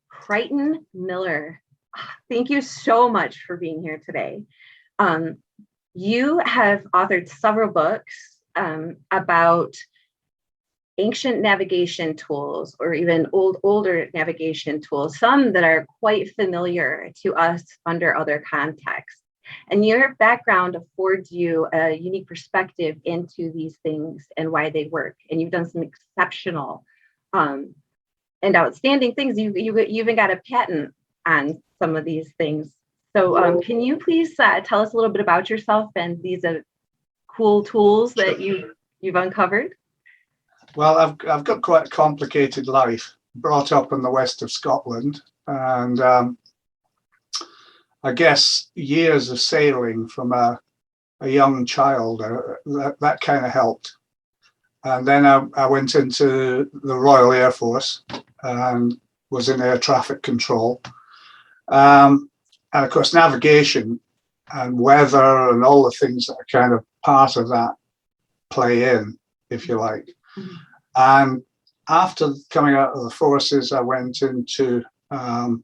Crichton Miller, thank you so much for being here today. You have authored several books about ancient navigation tools, or even older navigation tools, some that are quite familiar to us under other contexts. And your background affords you a unique perspective into these things and why they work. And you've done some exceptional and outstanding things. You even got a patent on some of these things. So can you please tell us a little bit about yourself and these cool tools that you've uncovered? Well, I've got quite a complicated life. Brought up in the west of Scotland, and I guess years of sailing from a young child, that kind of helped. And then I went into the Royal Air Force and was in air traffic control. And of course, navigation and weather and all the things that are kind of part of that play in, if you like. Mm-hmm. And after coming out of the forces, I went into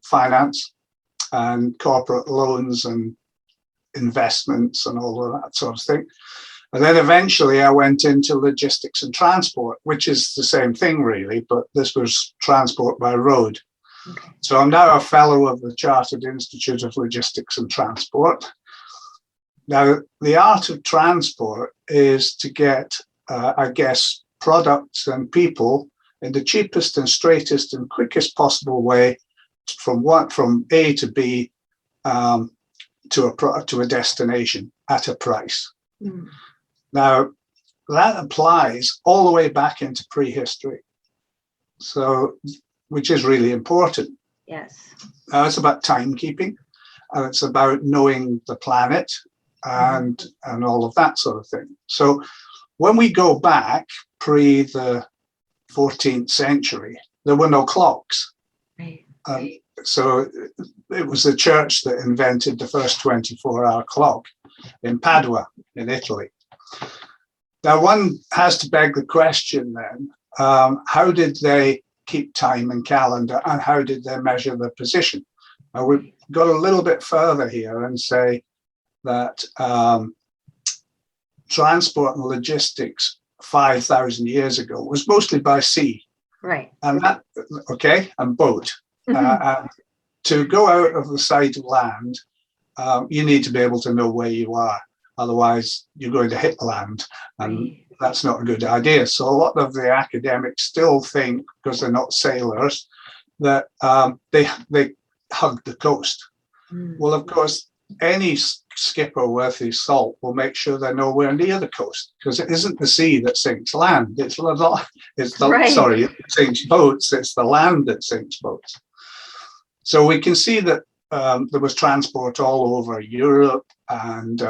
finance and corporate loans and investments and all of that sort of thing. And then eventually I went into logistics and transport, which is the same thing really, but this was transport by road. Okay. So I'm now a fellow of the Chartered Institute of Logistics and Transport. Now, the art of transport is to get, I guess, products and people in the cheapest and straightest and quickest possible way from A to B to a destination at a price. Mm. Now, that applies all the way back into prehistory, so which is really important. Yes. It's about timekeeping, and it's about knowing the planet and all of that sort of thing. So when we go back pre the 14th century, there were no clocks. Right. So it was the church that invented the first 24-hour clock in Padua, in Italy. Now, one has to beg the question then, how did they keep time and calendar, and how did they measure their position? Now, we've got a little bit further here and say that transport and logistics 5,000 years ago was mostly by sea. Right. And that, and boat. And to go out of the sight of land, you need to be able to know where you are. Otherwise, you're going to hit land, and that's not a good idea. So a lot of the academics still think, because they're not sailors, that they hug the coast. Mm. Well, of course, any skipper worth his salt will make sure they're nowhere near the coast, because it isn't the sea that sinks land. It sinks boats. It's the land that sinks boats. So we can see that there was transport all over Europe and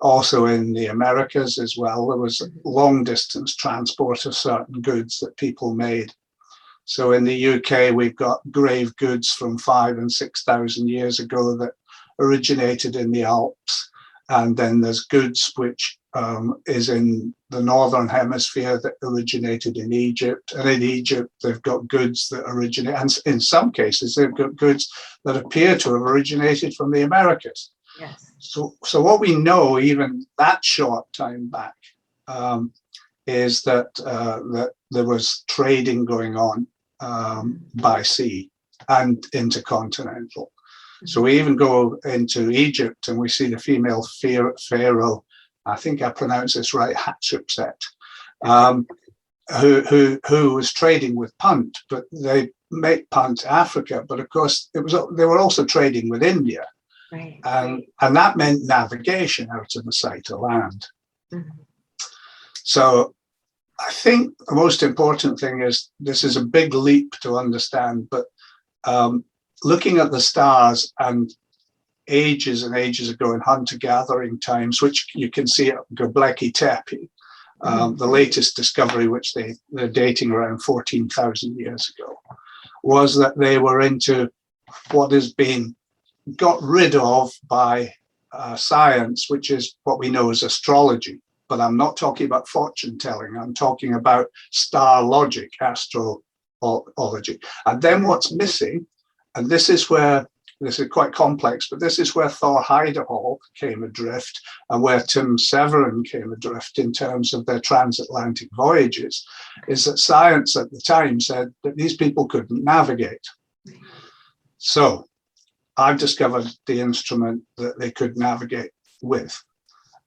also in the Americas as well. There was long distance transport of certain goods that people made. So in the UK, we've got grave goods from 5,000 and 6,000 years ago that originated in the Alps. And then there's goods which is in the Northern Hemisphere that originated in Egypt. And in Egypt, they've got goods that originate, and in some cases, they've got goods that appear to have originated from the Americas. Yes. So what we know, even that short time back, is that that there was trading going on by sea and intercontinental. So we even go into Egypt and we see the female pharaoh, I think I pronounce this right, Hatshepsut, who was trading with punt, but they make punt Africa. But of course, they were also trading with India. Right. And that meant navigation out of the sight of land. Mm-hmm. So I think the most important thing is, this is a big leap to understand, but looking at the stars and ages and ages ago in hunter-gathering times, which you can see at Göbekli Tepe, the latest discovery, which they're dating around 14,000 years ago, was that they were into what has been got rid of by science, which is what we know as astrology. But I'm not talking about fortune telling. I'm talking about star logic, ology. And then what's missing, and this is quite complex, but this is where Thor Heyerdahl came adrift and where Tim Severin came adrift in terms of their transatlantic voyages, is that science at the time said that these people couldn't navigate. So I've discovered the instrument that they could navigate with.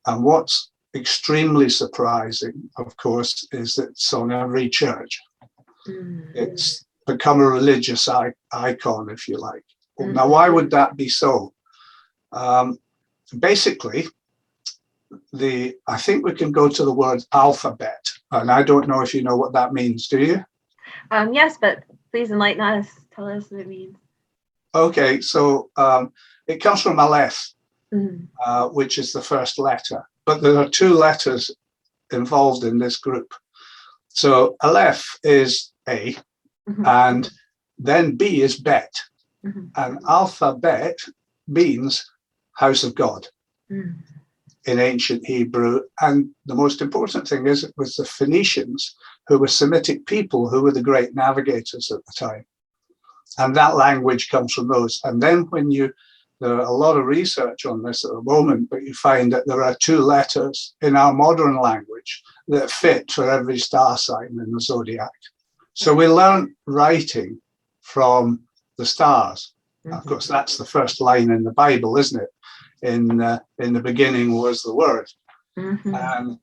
And what's extremely surprising, of course, is that it's on every church. It's become a religious icon, if you like. Now, why would that be so? Basically, I think we can go to the word alphabet, and I don't know if you know what that means, do you? Yes, but please enlighten us. Tell us what it means. Okay, so it comes from Aleph, which is the first letter, but there are two letters involved in this group. So Aleph is A, and then B is Bet. And alphabet means house of God in ancient Hebrew. And the most important thing is it was the Phoenicians, who were Semitic people, who were the great navigators at the time. And that language comes from those. And then there are a lot of research on this at the moment, but you find that there are two letters in our modern language that fit for every star sign in the Zodiac. So we learn writing from the stars. Of course, that's the first line in the Bible, isn't it? In the beginning was the Word. And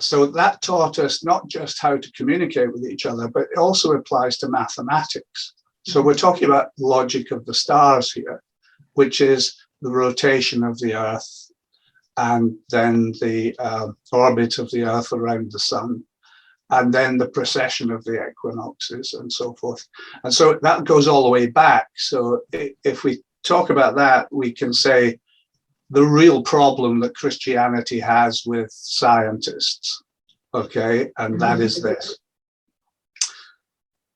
so that taught us not just how to communicate with each other, but it also applies to mathematics. So we're talking about logic of the stars here, which is the rotation of the Earth and then the orbit of the Earth around the Sun, and then the precession of the equinoxes and so forth. And so that goes all the way back. So if we talk about that, we can say the real problem that Christianity has with scientists, okay, and that is this.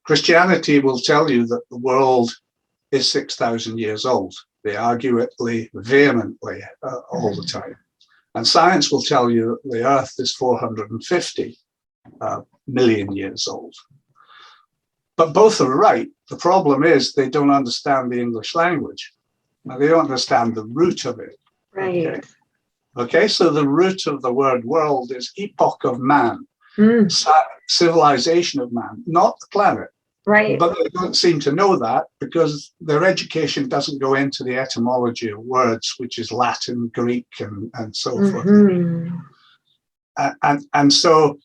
Christianity will tell you that the world is 6,000 years old. They argue it vehemently all the time. And science will tell you that the Earth is 450 million years old. But both are right. The problem is they don't understand the English language. Now, they don't understand the root of it. Right. Okay, so the root of the word world is epoch of man, civilization of man, not the planet. Right. But they don't seem to know that because their education doesn't go into the etymology of words, which is Latin, Greek, and so forth. And so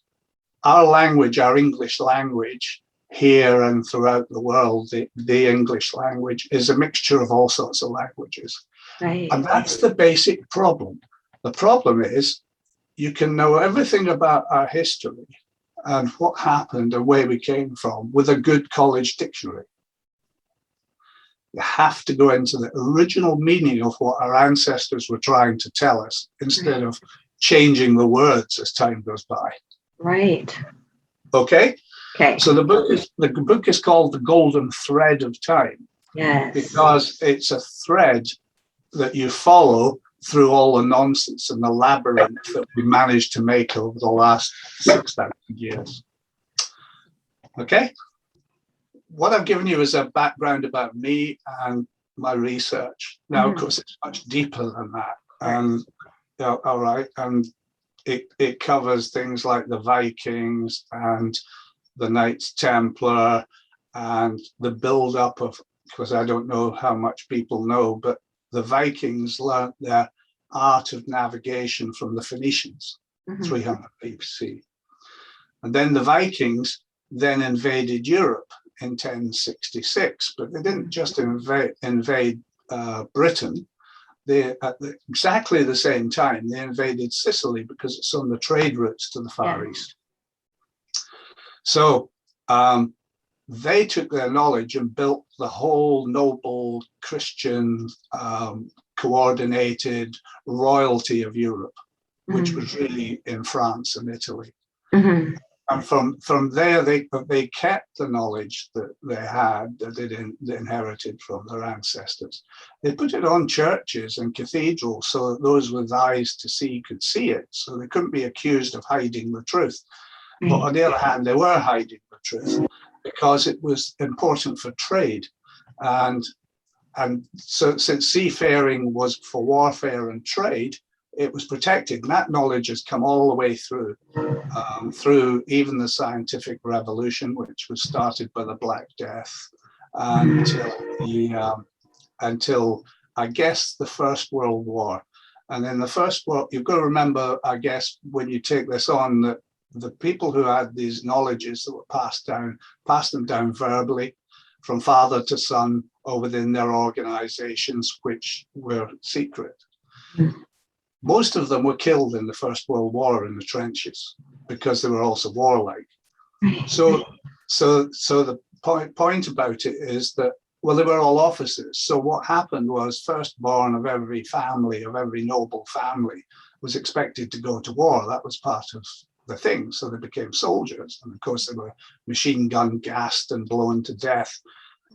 our language, our English language here and throughout the world, the English language is a mixture of all sorts of languages. Right. And that's the basic problem. The problem is you can know everything about our history and what happened and where we came from with a good college dictionary. You have to go into the original meaning of what our ancestors were trying to tell us instead of changing the words as time goes by. Right. Okay? Okay. So the book is called The Golden Thread of Time. Yes. Because it's a thread that you follow through all the nonsense and the labyrinth that we managed to make over the last 6,000 years. Okay? What I've given you is a background about me and my research. Now, of course, it's much deeper than that. And all right, and it covers things like the Vikings and the Knights Templar and the build-up of, because I don't know how much people know, but the Vikings learned their art of navigation from the Phoenicians, 300 BC. And then the Vikings then invaded Europe in 1066, but they didn't just invade Britain. They, at exactly the same time, they invaded Sicily because it's on the trade routes to the Far East. So they took their knowledge and built the whole noble Christian coordinated royalty of Europe, which was really in France and Italy. And from there, they kept the knowledge that they had, that they inherited from their ancestors. They put it on churches and cathedrals so that those with eyes to see could see it, so they couldn't be accused of hiding the truth. But on the other hand, they were hiding the truth. because it was important for trade. And so since seafaring was for warfare and trade, it was protected. And that knowledge has come all the way through even the scientific revolution, which was started by the Black Death, until I guess the First World War. And in the First World, you've got to remember, I guess, when you take this on, that the people who had these knowledges that were passed them down verbally from father to son or within their organizations, which were secret. Most of them were killed in the First World War in the trenches because they were also warlike. So the point about it is that, well, they were all officers. So what happened was, firstborn of every family, of every noble family, was expected to go to war. That was part of the thing. So they became soldiers. And of course, they were machine gun gassed and blown to death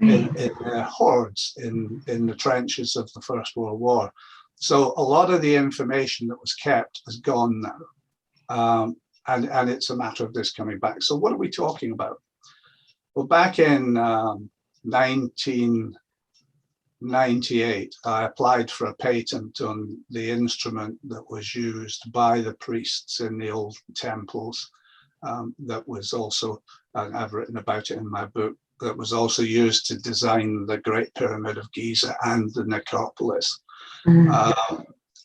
in their hordes in the trenches of the First World War. So a lot of the information that was kept has gone now. And it's a matter of this coming back. So what are we talking about? Well, back in 1998, I applied for a patent on the instrument that was used by the priests in the old temples. That was also, and I've written about it in my book, that was also used to design the Great Pyramid of Giza and the necropolis.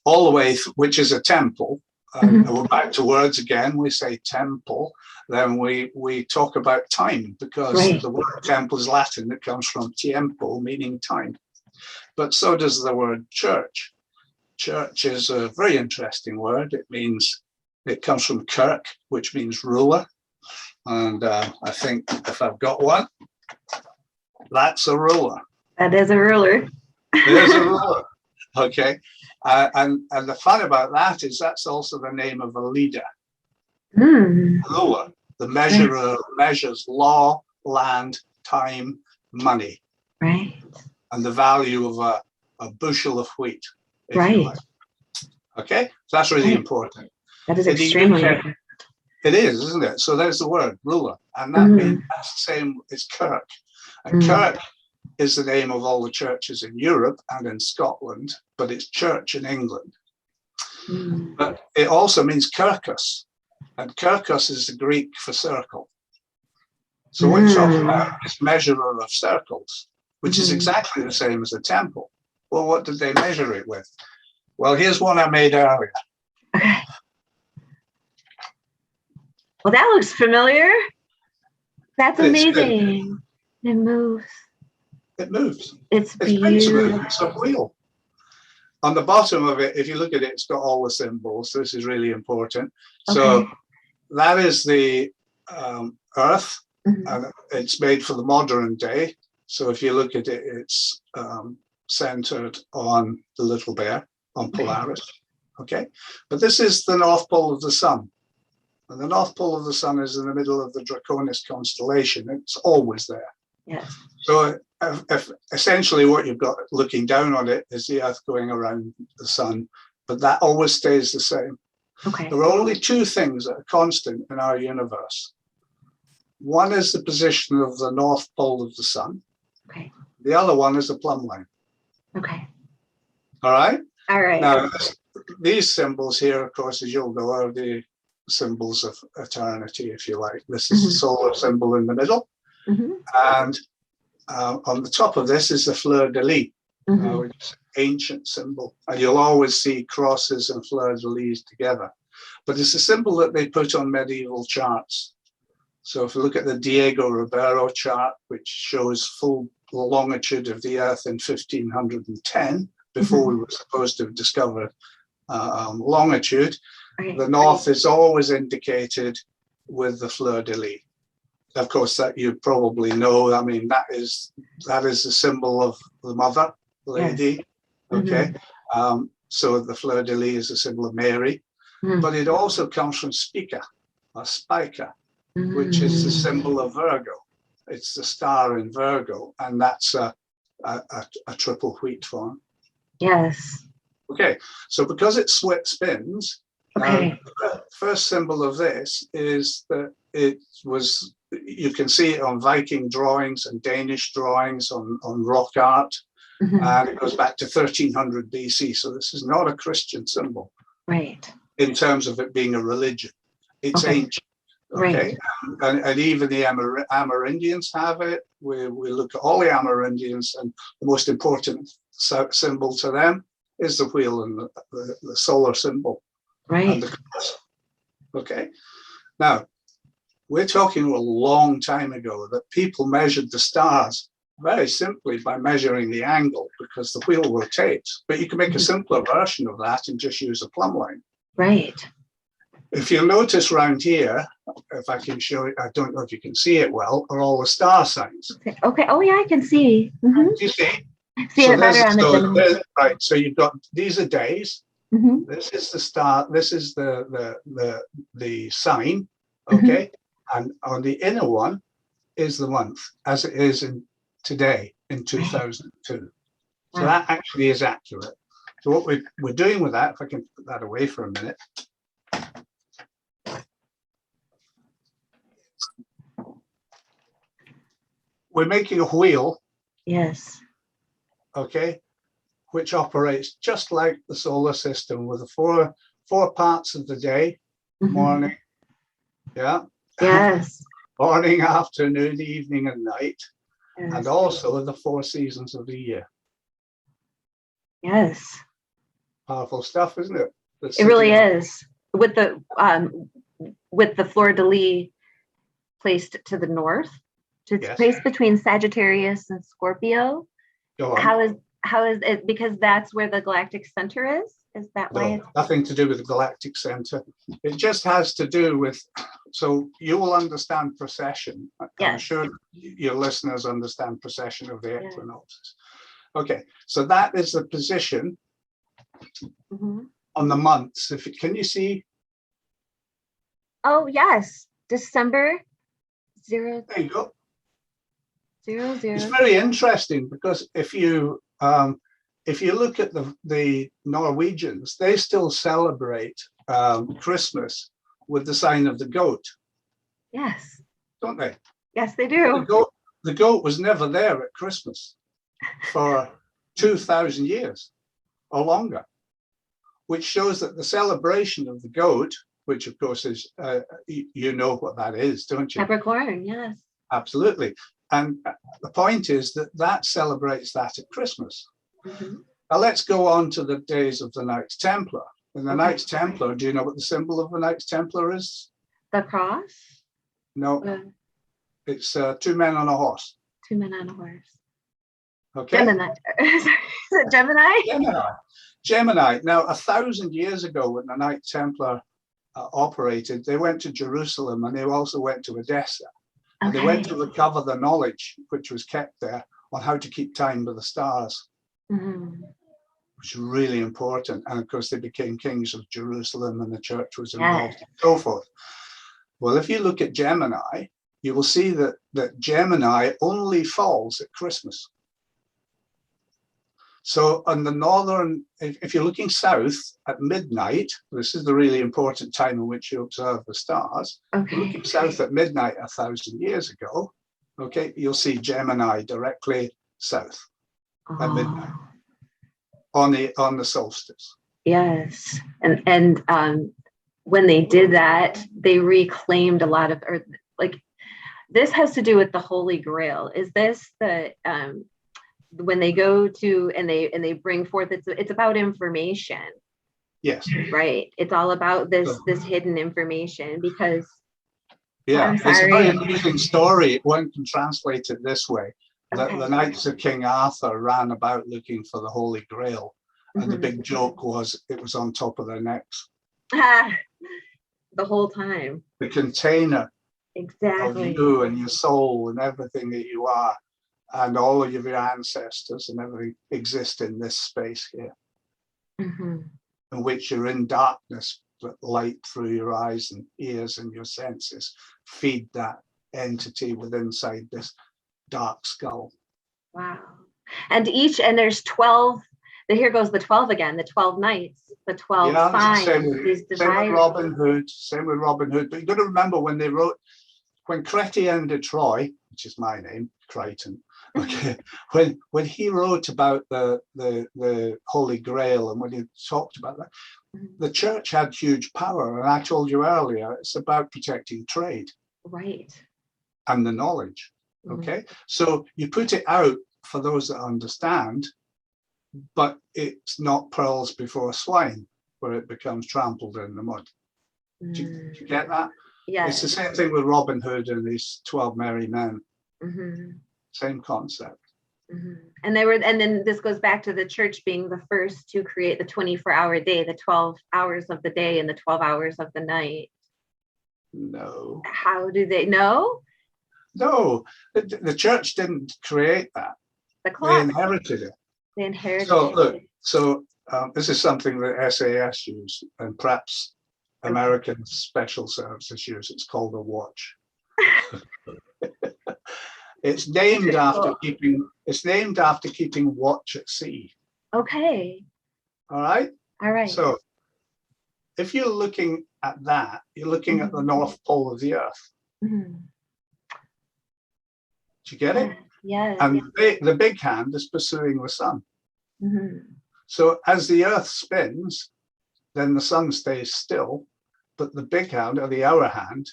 All the way, which is a temple. We're back to words again. We say temple, then we talk about time, because the word temple is Latin. It comes from tiempo, meaning time. But so does the word church. Church is a very interesting word. It comes from kirk, which means ruler. And I think if I've got one, that's a ruler. That is a ruler. It is a ruler. Okay. And the fun about that is that's also the name of a leader. Ruler, the measurer, measures law, land, time, money. Right. And the value of a bushel of wheat. Right. Okay. So that's really important. That is extremely important. It is, isn't it? So there's the word ruler. And that means that's the same as kirk. And kirk is the name of all the churches in Europe and in Scotland, but it's church in England. But it also means kirkos, and kirkos is the Greek for circle. So what you're talking about is measurer of circles, which is exactly the same as a temple. Well, what did they measure it with? Well, here's one I made earlier. Okay. Well, that looks familiar. That's amazing. It moves. It moves. It's beautiful. It's a wheel. On the bottom of it, if you look at it, it's got all the symbols. So this is really important. Okay. So that is the Earth, and it's made for the modern day. So if you look at it, it's centered on the little bear, on Polaris. Okay. But this is the North Pole of the Sun. And the North Pole of the Sun is in the middle of the Draconis constellation. It's always there. Yes. So if essentially what you've got looking down on it is the Earth going around the Sun, but that always stays the same. Okay. There are only two things that are constant in our universe. One is the position of the North Pole of the Sun. Okay. The other one is the plumb line. Okay. All right? All right. Now, these symbols here, of course, as you'll know, are the symbols of eternity, if you like. This is the solar symbol in the middle. And on the top of this is the fleur-de-lis, which is an ancient symbol. And you'll always see crosses and fleur-de-lis together. But it's a symbol that they put on medieval charts. So if you look at the Diego Ribeiro chart, which shows full longitude of the Earth in 1510, before we were supposed to have discovered longitude, the north is always indicated with the fleur-de-lis. Of course, that you probably know. I mean, that is the symbol of the mother, lady. Okay, so the fleur-de-lis is a symbol of Mary, but it also comes from spica, or spica, which is the symbol of Virgo. It's the star in Virgo, and that's a triple wheat form. Yes. Okay, so because it spins, the first symbol of this is that it was you can see it on Viking drawings and Danish drawings, on rock art, and it goes back to 1300 BC. So this is not a Christian symbol, Right. in terms of it being a religion. It's ancient. Okay, right. and even the Amerindians have it. We look at all the Amerindians, and the most important symbol to them is the wheel and the solar symbol, right. And the compass. Okay, now we're talking a long time ago that people measured the stars very simply by measuring the angle, because the wheel rotates. But you can make a simpler version of that and just use a plumb line. Right. If you notice around here, if I can show it, I don't know if you can see it well, are all the star signs. Okay. Oh yeah, I can see. Do you see? See it better on the Gemini. Right. So you've got, these are days. This is the star. This is the sign. Okay. And on the inner one is the month, as it is in today in 2002. So that actually is accurate. So what we're doing with that, if I can put that away for a minute. We're making a wheel. Yes. Okay, which operates just like the solar system, with the four parts of the day: morning, yes, morning, afternoon, evening, and night, yes. and also the 4 seasons of the year. Yes, powerful stuff, isn't it? It really is. With the fleur de lis placed to the north, it's placed between Sagittarius and Scorpio. How is it? Because that's where the galactic center is. Is that why? No, nothing to do with the galactic center. It just has to do with. So you will understand precession. Yes. I'm sure your listeners understand precession of the equinoxes. Okay, so that is the position on the months. Can you see? Oh yes, December 0. There you go. 0, 0. It's very interesting, because if you look at the Norwegians, they still celebrate Christmas with the sign of the goat. Yes. Don't they? Yes, they do. The goat was never there at Christmas for 2,000 years or longer, which shows that the celebration of the goat, which of course is, you know what that is, don't you? Capricorn, yes. Absolutely. And the point is that celebrates that at Christmas. Now let's go on to the days of the Knights Templar. And the Knights Templar, do you know what the symbol of the Knights Templar is? The cross? No. It's 2 men on a horse. 2 men on a horse. Okay. Gemini. Is it Gemini? Gemini. Now, 1,000 years ago, when the Knights Templar operated, they went to Jerusalem, and they also went to Edessa. And they went to recover the knowledge which was kept there on how to keep time with the stars, which is really important. And of course, they became kings of Jerusalem, and the church was involved, and so forth. Well, if you look at Gemini, you will see that Gemini only falls at Christmas. So on the northern, if you're looking south at midnight, this is the really important time in which you observe the stars. Looking south at midnight 1,000 years ago, you'll see Gemini directly south at midnight on the solstice. Yes, and when they did that, they reclaimed a lot of Earth. Like, this has to do with the Holy Grail. Is this the when they go to and they bring forth, it's about information. Yes. Right. It's all about this hidden information, because it's a very amusing story. One can translate it this way: that the Knights of King Arthur ran about looking for the Holy Grail, and the big joke was it was on top of their necks the whole time. The container of exactly you and your soul and everything that you are, and all of your ancestors and everything exist in this space here, in which you're in darkness, but light through your eyes and ears and your senses feed that entity within inside this dark skull. Wow. And there's 12. Here goes the 12 again, the 12 knights, the 12 signs. Same with Robin Hood. But you've got to remember, when they wrote when Chrétien de Troyes, which is my name, Crichton, okay, when he wrote about the Holy Grail and when he talked about that, the church had huge power. And I told you earlier, it's about protecting trade. Right. And the knowledge. Okay. So you put it out for those that understand, but it's not pearls before swine, where it becomes trampled in the mud. Do you get that? Yeah. It's the same thing with Robin Hood and his 12 merry men. Same concept. And then this goes back to the church being the first to create the 24-hour day, the 12 hours of the day and the 12 hours of the night. No. How do they know? No, the church didn't create that. The clock. They inherited it. They inherited So it. look, this is something that SAS use, and perhaps American special services use. It's called a watch. It's named after keeping. It's named after keeping watch at sea. Okay. All right. All right. So, if you're looking at that, you're looking at the North Pole of the Earth. Do you get it? Yes. And the big hand is pursuing the sun. So as the Earth spins, then the sun stays still, but the big hand or the hour hand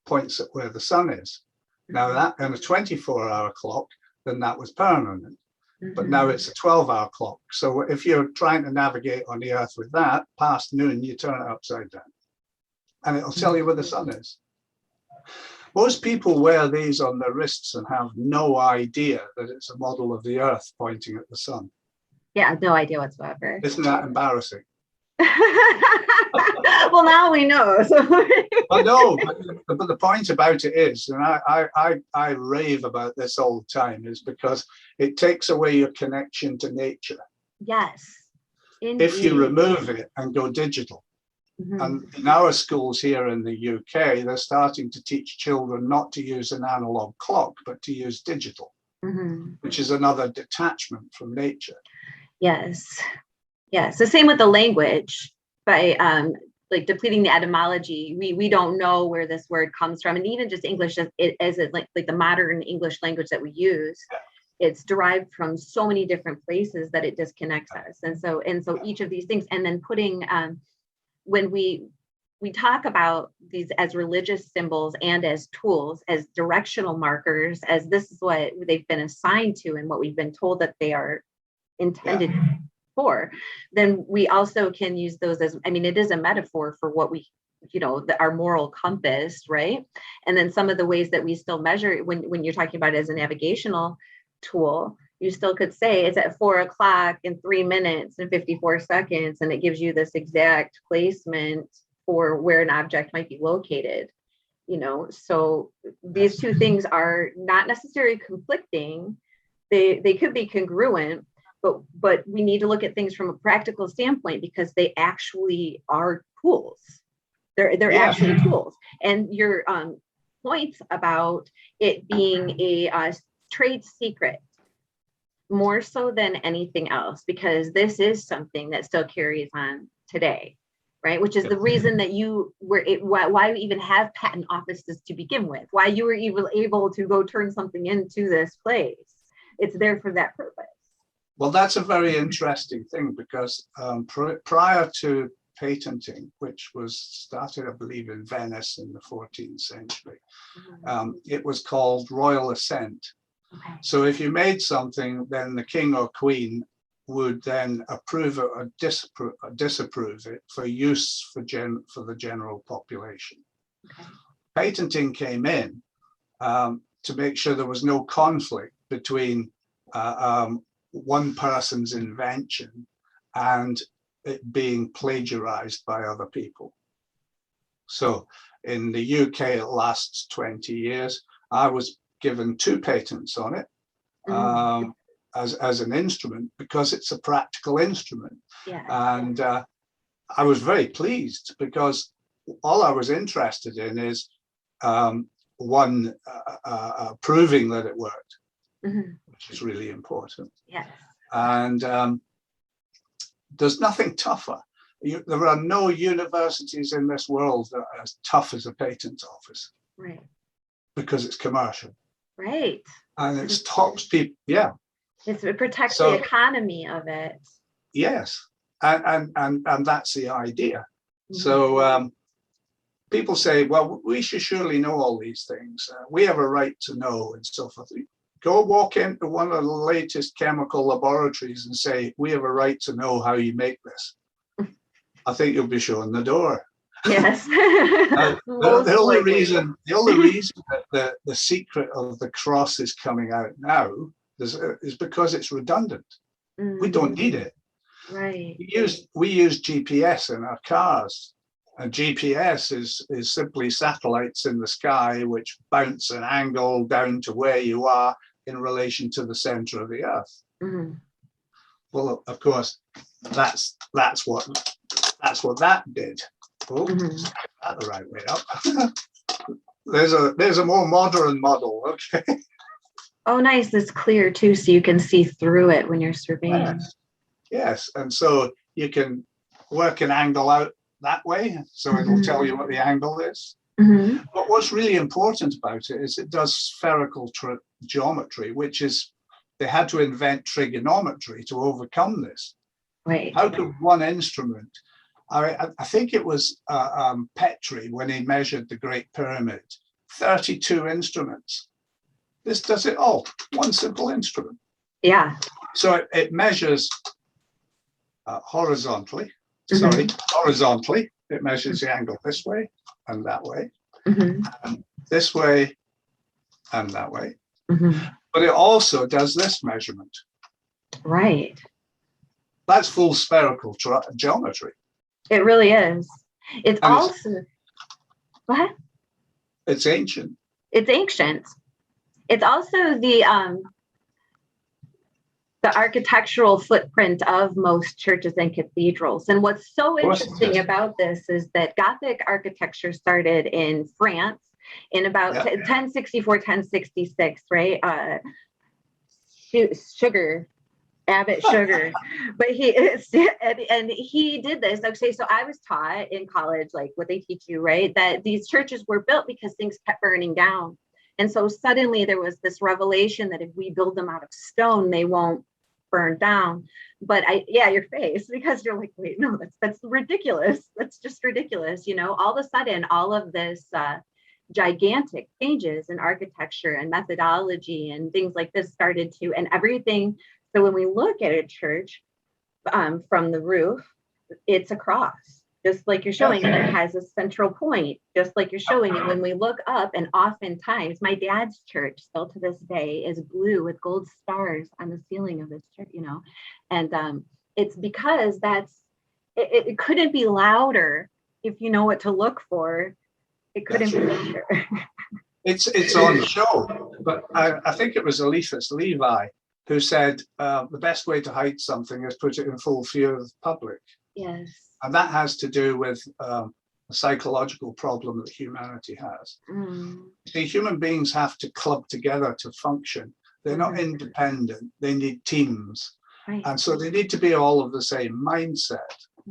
points at where the sun is. Now that in a 24-hour clock, then that was permanent. But now it's a 12-hour clock. So if you're trying to navigate on the Earth with that, past noon, you turn it upside down. And it'll tell you where the sun is. Most people wear these on their wrists and have no idea that it's a model of the Earth pointing at the sun. Yeah, no idea whatsoever. Isn't that embarrassing? Well, now we know. So. I know, but the point about it is, and I rave about this all the time, is because it takes away your connection to nature. Yes. Indeed. If you remove it and go digital. And in our schools here in the UK, they're starting to teach children not to use an analog clock, but to use digital, which is another detachment from nature. Yes. Yeah. So same with the language. By like depleting the etymology, we don't know where this word comes from, and even just English as like the modern English language that we use, it's derived from so many different places that it disconnects us. And so each of these things, and then putting when we talk about these as religious symbols and as tools, as directional markers, as this is what they've been assigned to and what we've been told that they are intended for, then we also can use those as, I mean, it is a metaphor for what we, our moral compass, right? And then some of the ways that we still measure when you're talking about it as a navigational tool, you still could say it's at 4 o'clock in 3 minutes and 54 seconds, and it gives you this exact placement for where an object might be located. So these two things are not necessarily conflicting. They could be congruent, but we need to look at things from a practical standpoint because they actually are tools. They're actually tools. And your points about it being a trade secret, more so than anything else, because this is something that still carries on today, right? Which is the reason that why we even have patent offices to begin with, why you were even able to go turn something into this place. It's there for that purpose. Well, that's a very interesting thing because prior to patenting, which was started, I believe, in Venice in the 14th century, it was called royal assent. Okay. So if you made something, then the king or queen would then approve it or disapprove it for use for the general population. Okay. Patenting came in to make sure there was no conflict between one person's invention and it being plagiarized by other people. So in the UK, it lasts 20 years. I was given 2 patents on it as an instrument because it's a practical instrument. Yeah. And I was very pleased because all I was interested in is proving that it worked, which is really important. Yes. And there's nothing tougher. There are no universities in this world that are as tough as a patent office. Right. because it's commercial. Right. And it stops people. Yeah. It protects the economy of it. Yes. And that's the idea. So people say, well, we should surely know all these things. We have a right to know and so forth. Go walk into one of the latest chemical laboratories and say, we have a right to know how you make this. I think you'll be shown the door. Yes. The only reason that the secret of the cross is coming out now is because it's redundant. We don't need it. Right. We use GPS in our cars, and GPS is simply satellites in the sky which bounce an angle down to where you are in relation to the center of the earth. Mm-hmm. Well, of course, that's what that did. Oh, that the right way up. There's a more modern model. Okay. Oh, nice. It's clear too, so you can see through it when you're surveying. Yes. And so you can work an angle out that way, so it'll tell you what the angle is. But what's really important about it is it does spherical geometry, which is they had to invent trigonometry to overcome this. Right. How could one instrument? I think it was Petrie when he measured the Great Pyramid, 32 instruments. This does it all, one simple instrument. Yeah. So it measures horizontally. Horizontally. It measures the angle this way and that way, and this way and that way. But it also does this measurement. Right. That's full spherical geometry. It really is. It's And also, what? It's ancient. It's ancient. It's also the architectural footprint of most churches and cathedrals. And what's so interesting about this is that Gothic architecture started in France in about 1064, 1066, right? Abbot Sugar, but he did this. Okay, so I was taught in college, like what they teach you, right, that these churches were built because things kept burning down, and so suddenly there was this revelation that if we build them out of stone, they won't burn down. But your face, because you're like, wait, no, that's ridiculous. That's just ridiculous. You know, all of a sudden, all of this gigantic changes in architecture and methodology and things like this started to, and everything. So when we look at a church from the roof, it's a cross, just like you're showing, and it has a central point, just like you're showing. And when we look up, and oftentimes my dad's church still to this day is blue with gold stars on the ceiling of his church, you know, and it's because it couldn't be louder if you know what to look for. It couldn't be louder. It's on show, but I think it was Eliphas Levi who said the best way to hide something is put it in full view of the public. Yes. And that has to do with a psychological problem that humanity has. See, human beings have to club together to function. They're not independent. They need teams. Right. And so they need to be all of the same mindset.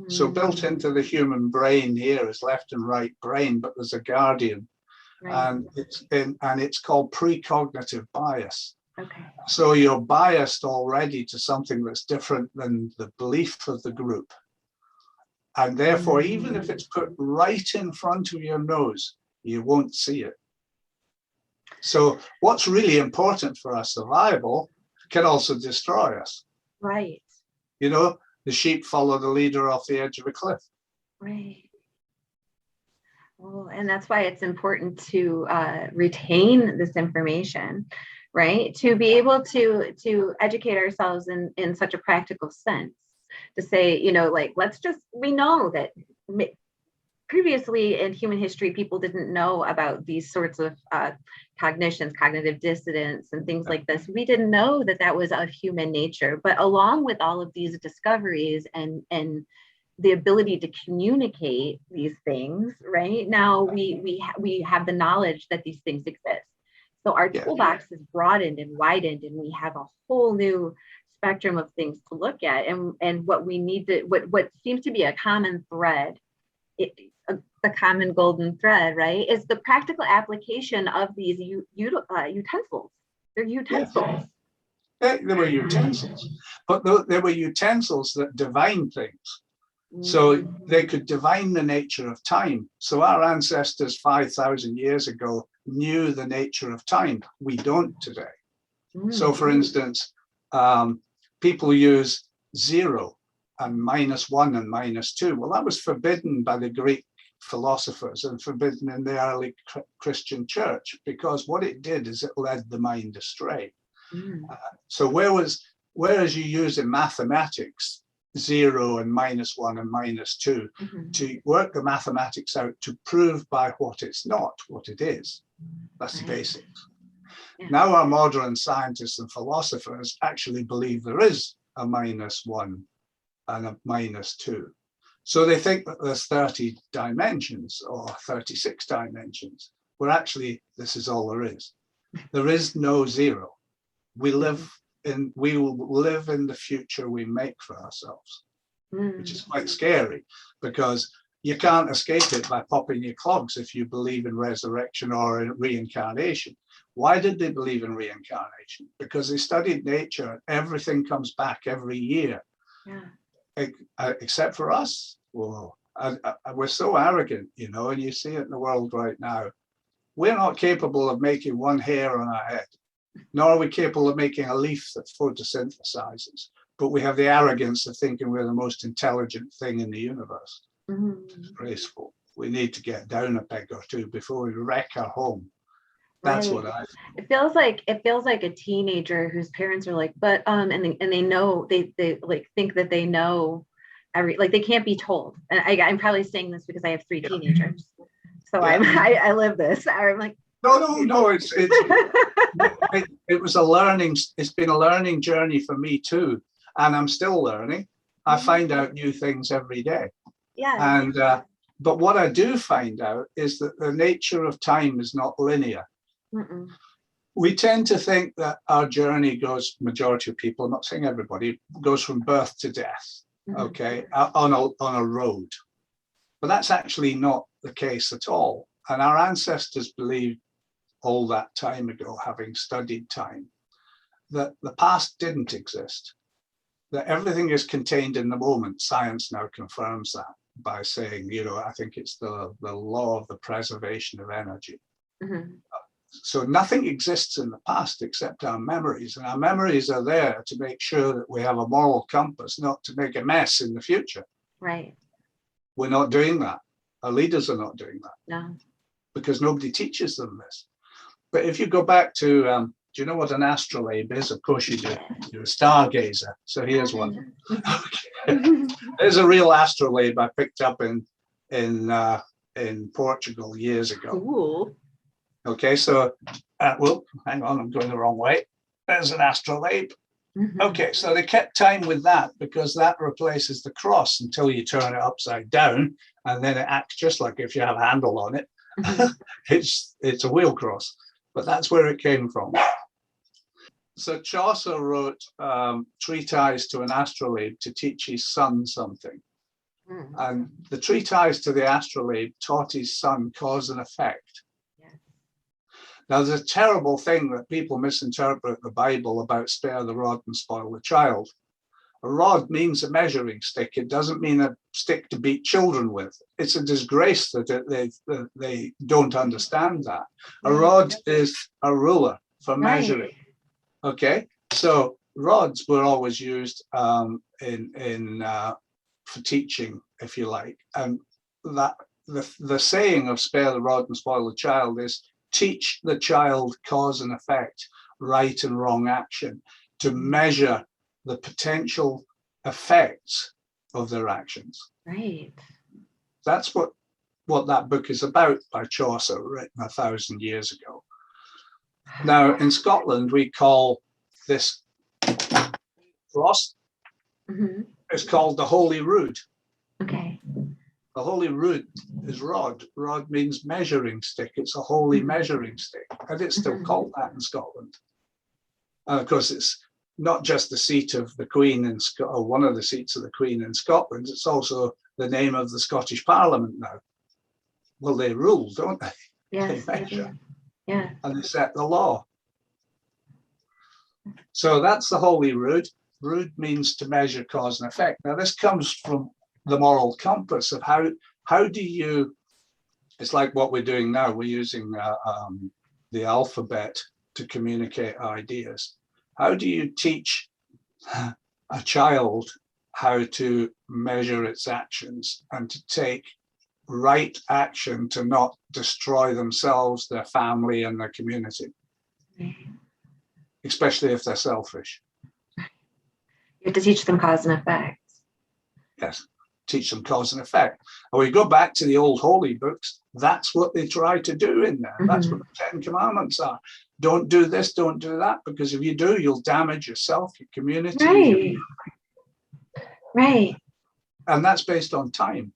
So built into the human brain here is left and right brain, but there's a guardian. Right. And it's called precognitive bias. Okay. So you're biased already to something that's different than the belief of the group. And therefore, even if it's put right in front of your nose, you won't see it. So what's really important for our survival can also destroy us. Right. You know, the sheep follow the leader off the edge of a cliff. Right. Well, and that's why it's important to retain this information, right? To be able to educate ourselves in such a practical sense, to say, you know, like, we know that previously in human history, people didn't know about these sorts of cognitions, cognitive dissonance and things like this. We didn't know that was of human nature, but along with all of these discoveries and the ability to communicate these things, right? Now we have the knowledge that these things exist. So our toolbox is broadened and widened, and we have a whole new spectrum of things to look at. And what we need to, what seems to be a common thread the common golden thread, right? Is the practical application of these utensils. They're Yeah, utensils. they were utensils, but they were utensils that divine things. So Mm. they could divine the nature of time. So our ancestors 5,000 years ago knew the nature of time. We don't today. So for instance, people use 0 and -1 and -2. Well, that was forbidden by the Greek philosophers and forbidden in the early Christian church, because what it did is it led the mind astray. So whereas you use in mathematics 0 and -1 and -2 to work the mathematics out to prove by what it's not what it is. That's the basics. Yeah. Now our modern scientists and philosophers actually believe there is a -1 and a -2. So they think that there's 30 dimensions or 36 dimensions, where actually this is all there is. There is no 0. We will live in the future we make for ourselves, which is quite scary, because you can't escape it by popping your clogs if you believe in resurrection or in reincarnation. Why did they believe in reincarnation? Because they studied nature. Everything comes back every year. Yeah. Except for us. Whoa. We're so arrogant, and you see it in the world right now. We're not capable of making one hair on our head, nor are we capable of making a leaf that photosynthesizes. But we have the arrogance of thinking we're the most intelligent thing in the universe. It's graceful. We need to get down a peg or two before we wreck our home. That's right. what I. It feels like a teenager whose parents are like, but and they know they like think that they know they can't be told. And I'm probably saying this because I have 3 teenagers, so I live this. I'm like, no. It was a learning. It's been a learning journey for me too, and I'm still learning. I find out new things every day. Yeah. And but what I do find out is that the nature of time is not linear. We tend to think that our journey goes, majority of people, I'm not saying everybody, goes from birth to death, okay, on a road. But that's actually not the case at all. And our ancestors believed all that time ago, having studied time, that the past didn't exist, that everything is contained in the moment. Science now confirms that by saying, I think it's the law of the preservation of energy. So nothing exists in the past except our memories, and our memories are there to make sure that we have a moral compass, not to make a mess in the future. Right. We're not doing that. Our leaders are not doing that. No. Because nobody teaches them this. But if you go back to, do you know what an astrolabe is? Of course you do. You're a stargazer. So here's one. There's a real astrolabe I picked up in Portugal years ago. Cool. Okay, so, hang on, I'm going the wrong way. There's an astrolabe. Okay, so they kept time with that because that replaces the cross until you turn it upside down, and then it acts just like if you have a handle on it. It's a wheel cross, but that's where it came from. So Chaucer wrote treatise to an astrolabe to teach his son something. And the treatise to the astrolabe taught his son cause and effect. Now, there's a terrible thing that people misinterpret the Bible about spare the rod and spoil the child. A rod means a measuring stick. It doesn't mean a stick to beat children with. It's a disgrace that they don't understand that. A rod is a ruler for measuring. Okay, so rods were always used for teaching, if you like. And that the saying of spare the rod and spoil the child is teach the child cause and effect, right and wrong action, to measure the potential effects of their actions. Right. That's what that book is about by Chaucer, written 1,000 years ago. Now, in Scotland, we call this cross, it's called the Holy Rood. Okay. The Holy Rood is rod. Rod means measuring stick. It's a holy measuring stick. And it's still called that in Scotland. And of course, it's not just the seat of the Queen in Scotland, or one of the seats of the Queen in Scotland. It's also the name of the Scottish Parliament now. Well, they rule, don't they? Yes, They they do. measure Yeah. and they set the law. So that's the holy rood. Rood means to measure cause and effect. Now this comes from the moral compass of how do you, it's like what we're doing now. We're using the alphabet to communicate ideas. How do you teach a child how to measure its actions and to take right action to not destroy themselves, their family, and their community, especially if they're selfish? You have to teach them cause and effect. Yes, teach them cause and effect. And we go back to the old holy books, that's what they try to do in there. That's what the 10 commandments are. Don't do this, don't do that, because if you do, you'll damage yourself, your community. Right. And that's based on time.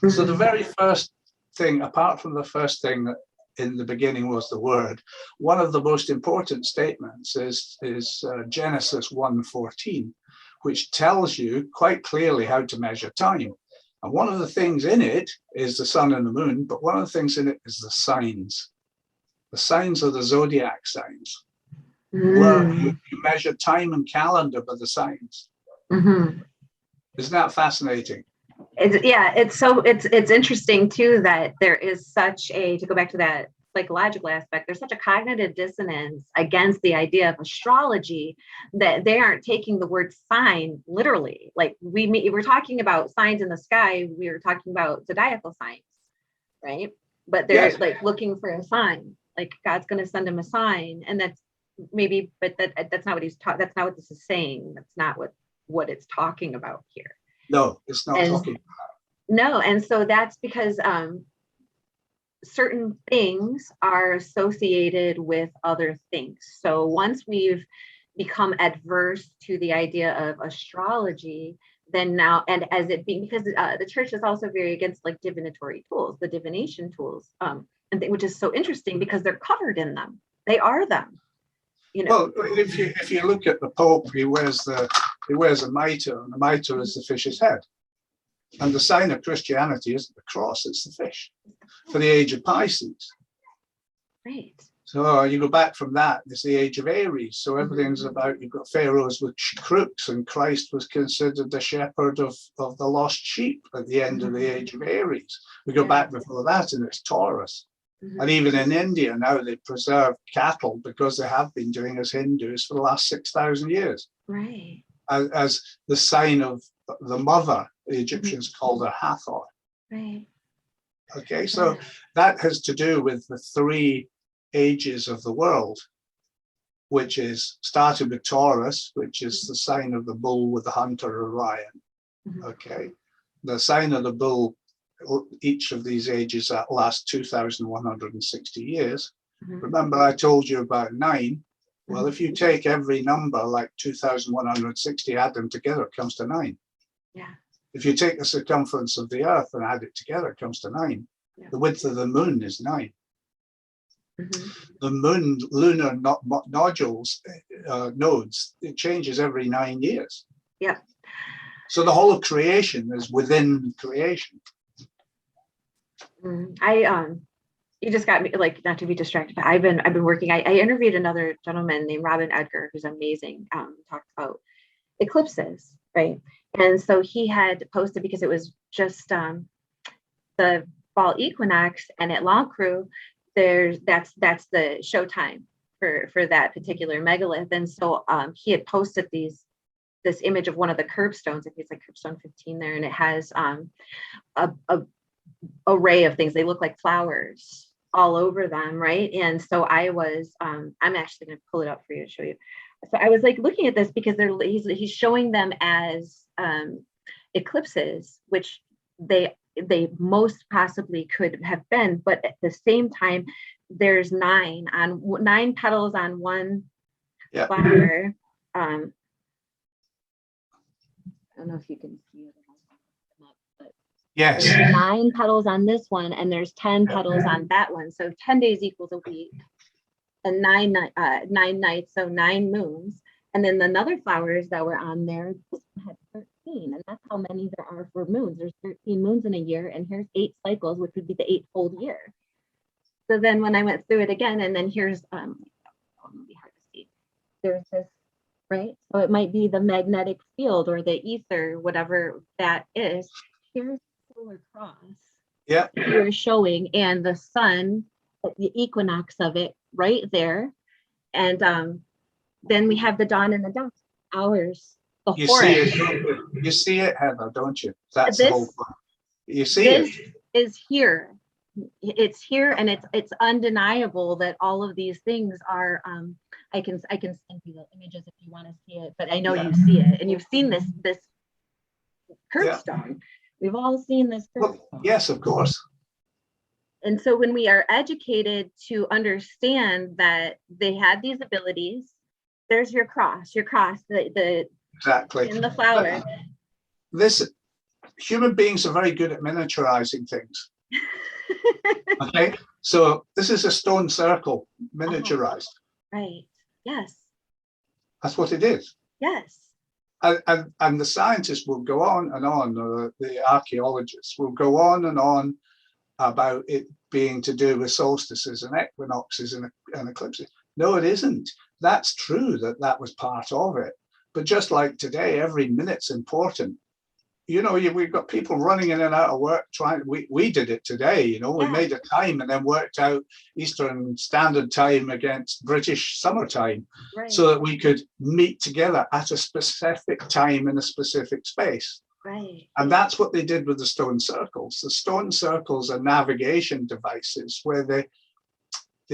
So the very first thing, apart from the first thing that in the beginning was the word, one of the most important statements is Genesis 1:14, which tells you quite clearly how to measure time. And one of the things in it is the sun and the moon, but one of the things in it is the signs. The signs are the zodiac signs, where you measure time and calendar by the signs. Isn't that fascinating? It's interesting too that there is such a, to go back to that psychological aspect, there's such a cognitive dissonance against the idea of astrology that they aren't taking the word sign literally. Like we're talking about signs in the sky, we were talking about zodiacal signs, right? But they're like looking for a sign, like God's going to send them a sign, and that's maybe, but that's not what he's taught. That's not what this is saying. That's not what it's talking about here. No, it's not talking. No, and so that's because certain things are associated with other things. So once we've become adverse to the idea of astrology, then now, and as it being, because the church is also very against like divinatory tools, the divination tools, which is so interesting because they're covered in them. They are them. You know. Well, if you look at the Pope, he wears a mitre, and the mitre is the fish's head. And the sign of Christianity isn't the cross, it's the fish for the age of Pisces. Right. So you go back from that, it's the age of Aries. So everything's about, you've got pharaohs with crooks, and Christ was considered the shepherd of the lost sheep at the end of the age of Aries. We go back before that, and it's Taurus. And even in India now, they preserve cattle because they have been doing as Hindus for the last 6,000 years. Right. As the sign of the mother, the Egyptians called her Hathor. Right. Okay, so that has to do with the 3 ages of the world, which is started with Taurus, which is the sign of the bull with the hunter Orion. Okay, the sign of the bull, each of these ages that last 2,160 years. Remember, I told you about 9. Well, if you take every number like 2,160, add them together, it comes to 9. Yeah. If you take the circumference of the Earth and add it together, it comes to 9. Yeah. The width of the moon is 9. The moon lunar nodules, nodes, it changes every 9 years. Yeah. So the whole of creation is within creation. You just got me, like, not to be distracted, but I've been working. I interviewed another gentleman named Robin Edgar, who's amazing. Talked about eclipses, right? And so he had posted, because it was just the fall equinox, and at Lancru, that's the showtime for that particular megalith. And so he had posted this image of one of the curbstones. I think it's like curbstone 15 there, and it has a array of things. They look like flowers all over them, right? And so I was I'm actually going to pull it up for you to show you. So I was like looking at this because he's showing them as eclipses, which they most possibly could have been, but at the same time, there's 9 petals on one flower. I don't know if you can see it. Yes. There's 9 petals on this one, and there's 10 petals on that one. So 10 days equals a week, and 9 nights, so 9 moons. And then the other flowers that were on there had 13. 13, and that's how many there are for moons. There's 13 moons in a year, and here's 8 cycles, which would be the 8-fold year. So then when I went through it again, and then here's be hard to see. There's this, right? So it might be the magnetic field or the ether, whatever that is. Here's the solar cross. Yeah. You're showing, and the sun, the equinox of it right there. And then we have the dawn and the dusk, hours before you see it, Heather, don't you? That's the whole point. You see this it. is here. It's here, and it's undeniable that all of these things are I can send you the images if you want to see it, but I know you see it, and you've seen this curbstone. We've all seen this curbstone. Well, yes, of course. And so when we are educated to understand that they had these abilities, there's your cross, the exactly in the flower. This human beings are very good at miniaturizing things. Okay, so this is a stone circle miniaturized. Right. Yes. That's what it is. Yes. And the scientists will go on and on, or the archaeologists will go on and on about it being to do with solstices and equinoxes and eclipses. No, it isn't. That's true that was part of it. But just like today, every minute's important. You know, we've got people running in and out of work we did it today, you know, we made a time and then worked out Eastern Standard Time against British summertime, so that we could meet together at a specific time in a specific space. Right. And that's what they did with the stone circles. The stone circles are navigation devices where they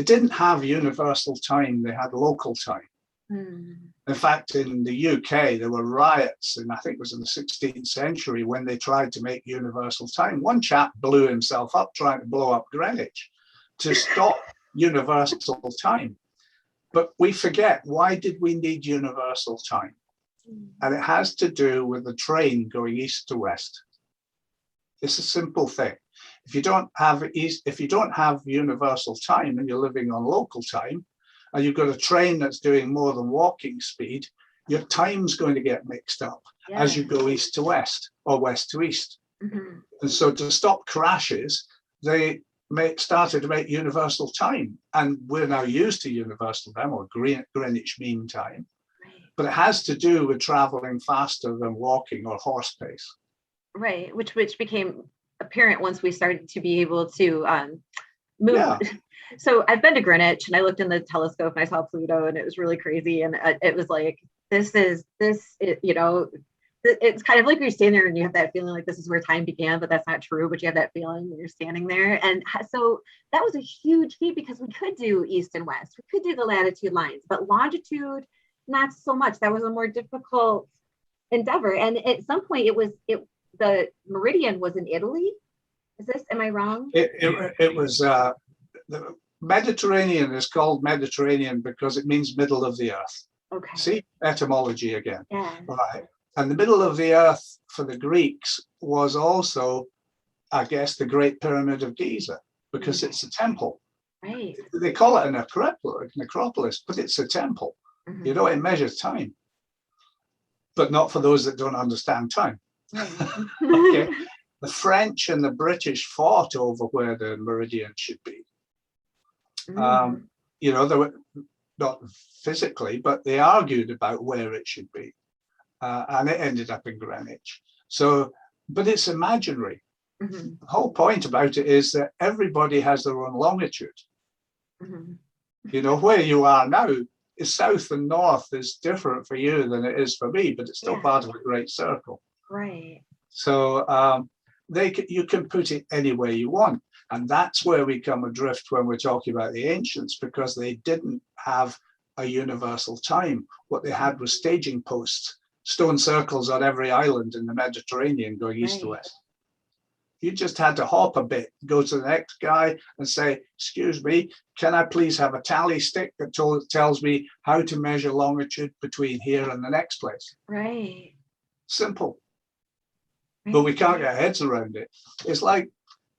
didn't have universal time, they had local time. In fact, in the UK, there were riots, and I think it was in the 16th century when they tried to make universal time. One chap blew himself up trying to blow up Greenwich to stop universal time. But we forget, why did we need universal time? And it has to do with the train going east to west. It's a simple thing. If you don't have universal time and you're living on local time, and you've got a train that's doing more than walking speed, your time's going to get mixed up as you go east to west or west to east. And so to stop crashes, they started to make universal time. And we're now used to universal time, or Greenwich Mean Time. But it has to do with traveling faster than walking or horse pace. Right, which became apparent once we started to be able to move. Yeah. So I've been to Greenwich and I looked in the telescope and I saw Pluto, and it was really crazy. And it was like, you know, it's kind of like you're standing there and you have that feeling like this is where time began, but that's not true. But you have that feeling when you're standing there. And so that was a huge feat, because we could do east and west. We could do the latitude lines, but longitude, not so much. That was a more difficult endeavor. And at some point the meridian was in Italy. Am I wrong? It was the Mediterranean is called Mediterranean because it means middle of the earth. Okay. See, etymology again. Yeah. Right. And the middle of the earth for the Greeks was also, I guess, the Great Pyramid of Giza, because it's a temple. Right. They call it an necropolis, but it's a temple. You know, it measures time, but not for those that don't understand time. Okay. The French and the British fought over where the meridian should be. You know, they were not physically, but they argued about where it should be, and it ended up in Greenwich. So, but it's imaginary. The whole point about it is that everybody has their own longitude. You know, where you are now is south and north is different for you than it is for me, but it's still part of a great circle. Right. So you can put it any way you want. And that's where we come adrift when we're talking about the ancients, because they didn't have a universal time. What they had was staging posts, stone circles on every island in the Mediterranean going east to west. You just had to hop a bit, go to the next guy and say, excuse me, can I please have a tally stick that tells me how to measure longitude between here and the next place? Right. Simple. But we can't get our heads around it. It's like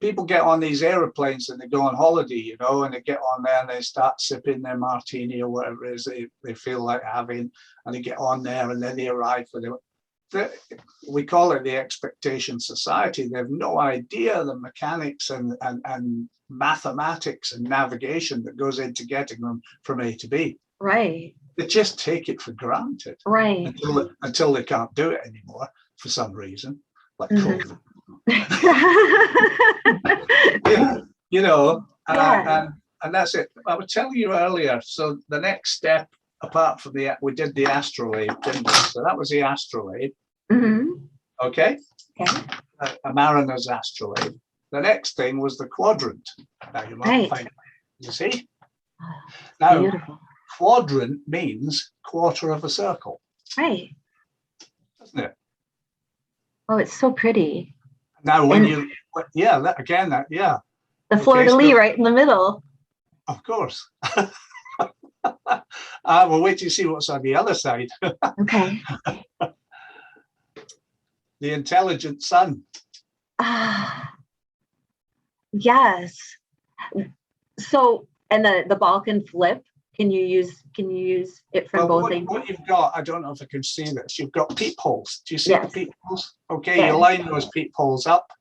people get on these aeroplanes and they go on holiday, you know, and they get on there and they start sipping their martini or whatever it is they feel like having, and they get on there and then they arrive for we call it the expectation society. They have no idea the mechanics and mathematics and navigation that goes into getting them from A to B. Right. They just take it for granted. Right. Until they can't do it anymore for some reason, like Mhm. COVID. You know, Yeah. and that's it. I was telling you earlier. So the next step, apart from we did the astrolabe, didn't we? So that was the astrolabe. Mhm. Okay. Okay. A mariner's astrolabe. The next thing was the quadrant. Now you might Right. find, you see? Oh, Now, beautiful. quadrant means quarter of a circle, Right. doesn't it? Oh, it's so pretty. Now, when And yeah, yeah. the Okay, fleur-de-lis so, right in the middle. of course. We'll wait to see what's on the other side. Okay. The intelligent sun. Ah, yes. So, and the ball can flip. Can you use it from Well, both angles? what you've got, I don't know if I can see this. You've got peepholes. Do you see the Yes. peepholes? Okay, Yes. you line those peepholes up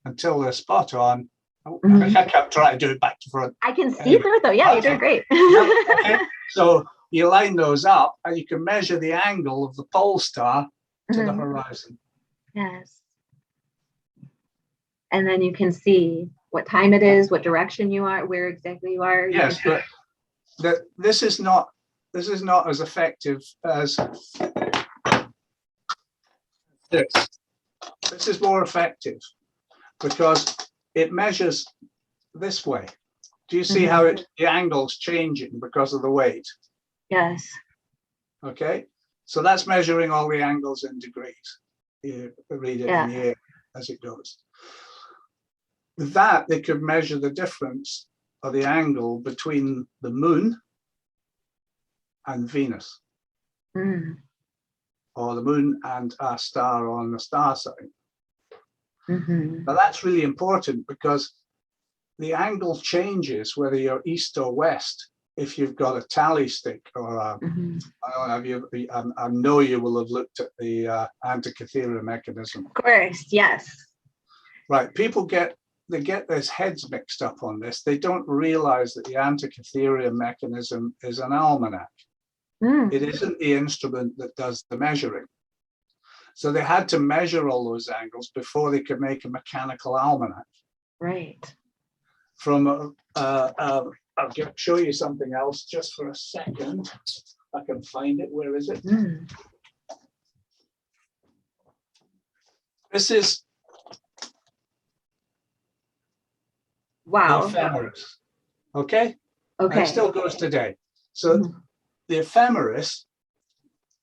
until they're spot on. Mhm. I can't try to do it back to front. I can see Anyway. through it though. Yeah, you're doing great. Okay. So you line those up and you can measure the angle of the pole star to the Mhm. horizon. Yes. And then you can see what time it is, what direction you are, where exactly you are. You Yes, can but this is not as effective as this. This is more effective because it measures this way. Do you see how the angle's changing because of the weight? Yes. Okay, so that's measuring all the angles in degrees. You read it in the air as it goes. With that, they could measure the difference of the angle between the moon and Venus, or the moon and a star on the star sign. Now that's really important because the angle changes whether you're east or west if you've got a tally stick or a, I know you will have looked at the Antikythera mechanism. Of course, yes. Right, people get their heads mixed up on this. They don't realize that the Antikythera mechanism is an almanac. It isn't the instrument that does the measuring. So they had to measure all those angles before they could make a mechanical almanac. Right. From I'll show you something else just for a second. I can find it. Where is it? This is wow. The ephemeris. Okay? Okay. And it still goes today. So the ephemeris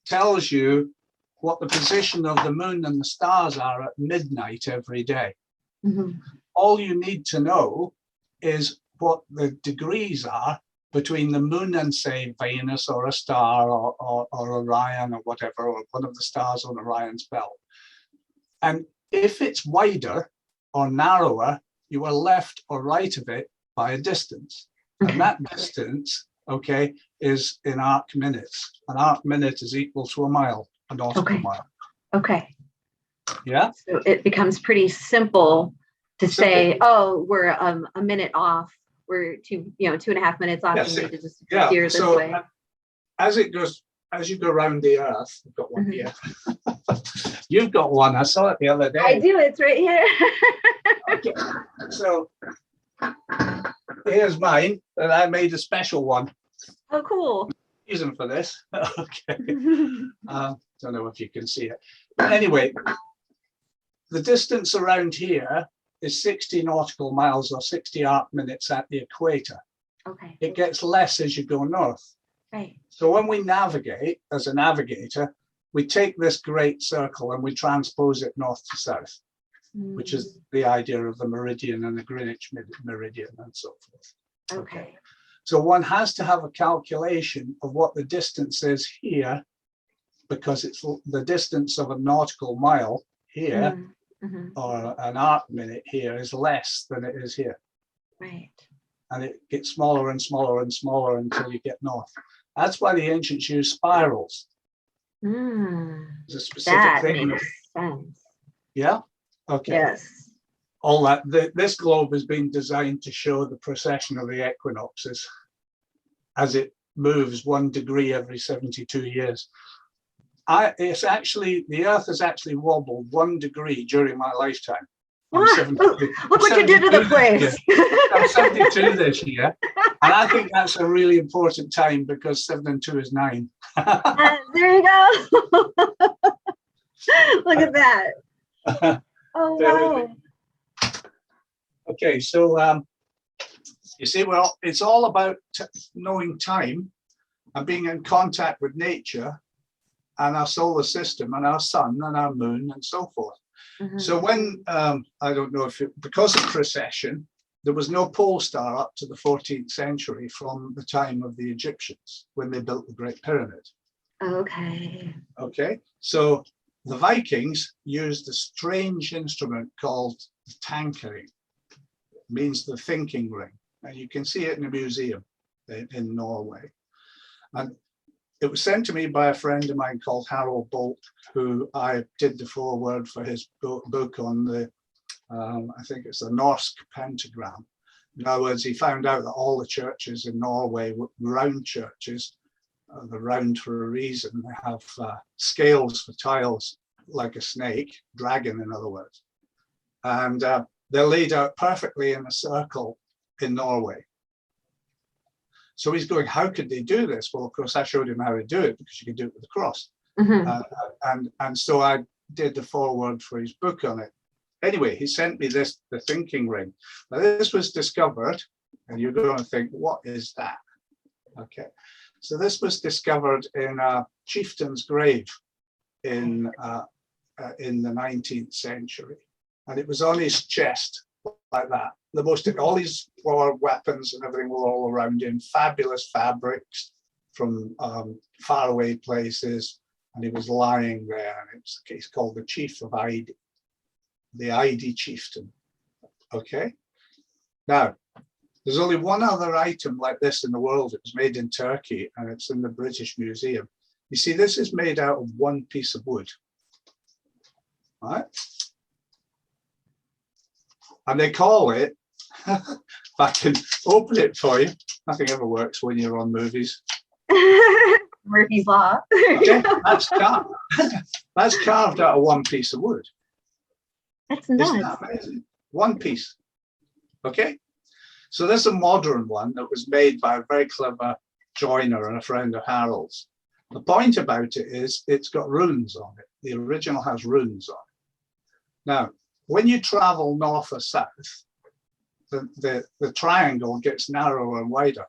tells you what the position of the moon and the stars are at midnight every day. All you need to know is what the degrees are between the moon and, say, Venus or a star or Orion or whatever, or one of the stars on Orion's belt. And if it's wider or narrower, you are left or right of it by a distance. And that distance, okay, is in arc minutes. An arc minute is equal to a mile, a nautical mile. Okay. Yeah. So it becomes pretty simple to say, oh, we're a minute off. We're 2.5 minutes off. Yes, we need to just steer this way. As it goes, as you go around the Earth, I've got one here. You've got one. I saw it the other day. I do. It's right here. Okay. So here's mine, and I made a special one. Oh, cool. Reason for this. Okay. Don't know if you can see it. But anyway, the distance around here is 60 nautical miles or 60 arc minutes at the equator. Okay. It gets less as you go north. Right. So when we navigate as a navigator, we take this great circle and we transpose it north to south, which is the idea of the meridian and the Greenwich meridian and so forth. Okay. So one has to have a calculation of what the distance is here, because it's the distance of a nautical mile here or an arc minute here is less than it is here. Right. And it gets smaller and smaller and smaller until you get north. That's why the ancients used spirals. Mm, It's a specific that thing. makes sense. Yeah. Okay. Yes. All that. This globe has been designed to show the precession of the equinoxes as it moves 1 degree every 72 years. It's actually, the Earth has actually wobbled 1 degree during my lifetime. I'm 72. Look what you did to the place. I'm 72 this year. And I think that's a really important time because 7 and 2 is 9. There you go. Look at that. Oh, wow. Okay, so you see, well, it's all about knowing time and being in contact with nature and our solar system and our sun and our moon and so forth. Mhm. So when, I don't know if because of precession, there was no pole star up to the 14th century from the time of the Egyptians when they built the Great Pyramid. Okay. Okay, so the Vikings used a strange instrument called the tankering. It means the thinking ring. And you can see it in a museum in Norway. And it was sent to me by a friend of mine called Harold Bolt, who I did the foreword for his book on the, I think it's the Norse pentagram. In other words, he found out that all the churches in Norway were round churches. They're round for a reason. They have scales for tiles, like a snake, dragon in other words. And they're laid out perfectly in a circle in Norway. So he's going, how could they do this? Well, of course, I showed him how to do it because you can do it with a cross. Mhm. And so I did the foreword for his book on it. Anyway, he sent me this, the thinking ring. Now, this was discovered, and you're going to think, what is that? Okay, so this was discovered in a chieftain's grave in the 19th century. And it was on his chest like that. All his war weapons and everything were all around him, fabulous fabrics from faraway places. And he was lying there, and he's called the Chief of Ide, the Ide chieftain. Okay. Now, there's only one other item like this in the world. It was made in Turkey, and it's in the British Museum. You see, this is made out of one piece of wood. All right. And they call it, if I can open it for you, nothing ever works when you're on movies. Murphy's Law. Okay, that's carved out of one piece of wood. That's Isn't nuts. that amazing? One piece. Okay, so there's a modern one that was made by a very clever joiner and a friend of Harold's. The point about it is it's got runes on it. The original has runes on it. Now, when you travel north or south, the triangle gets narrower and wider.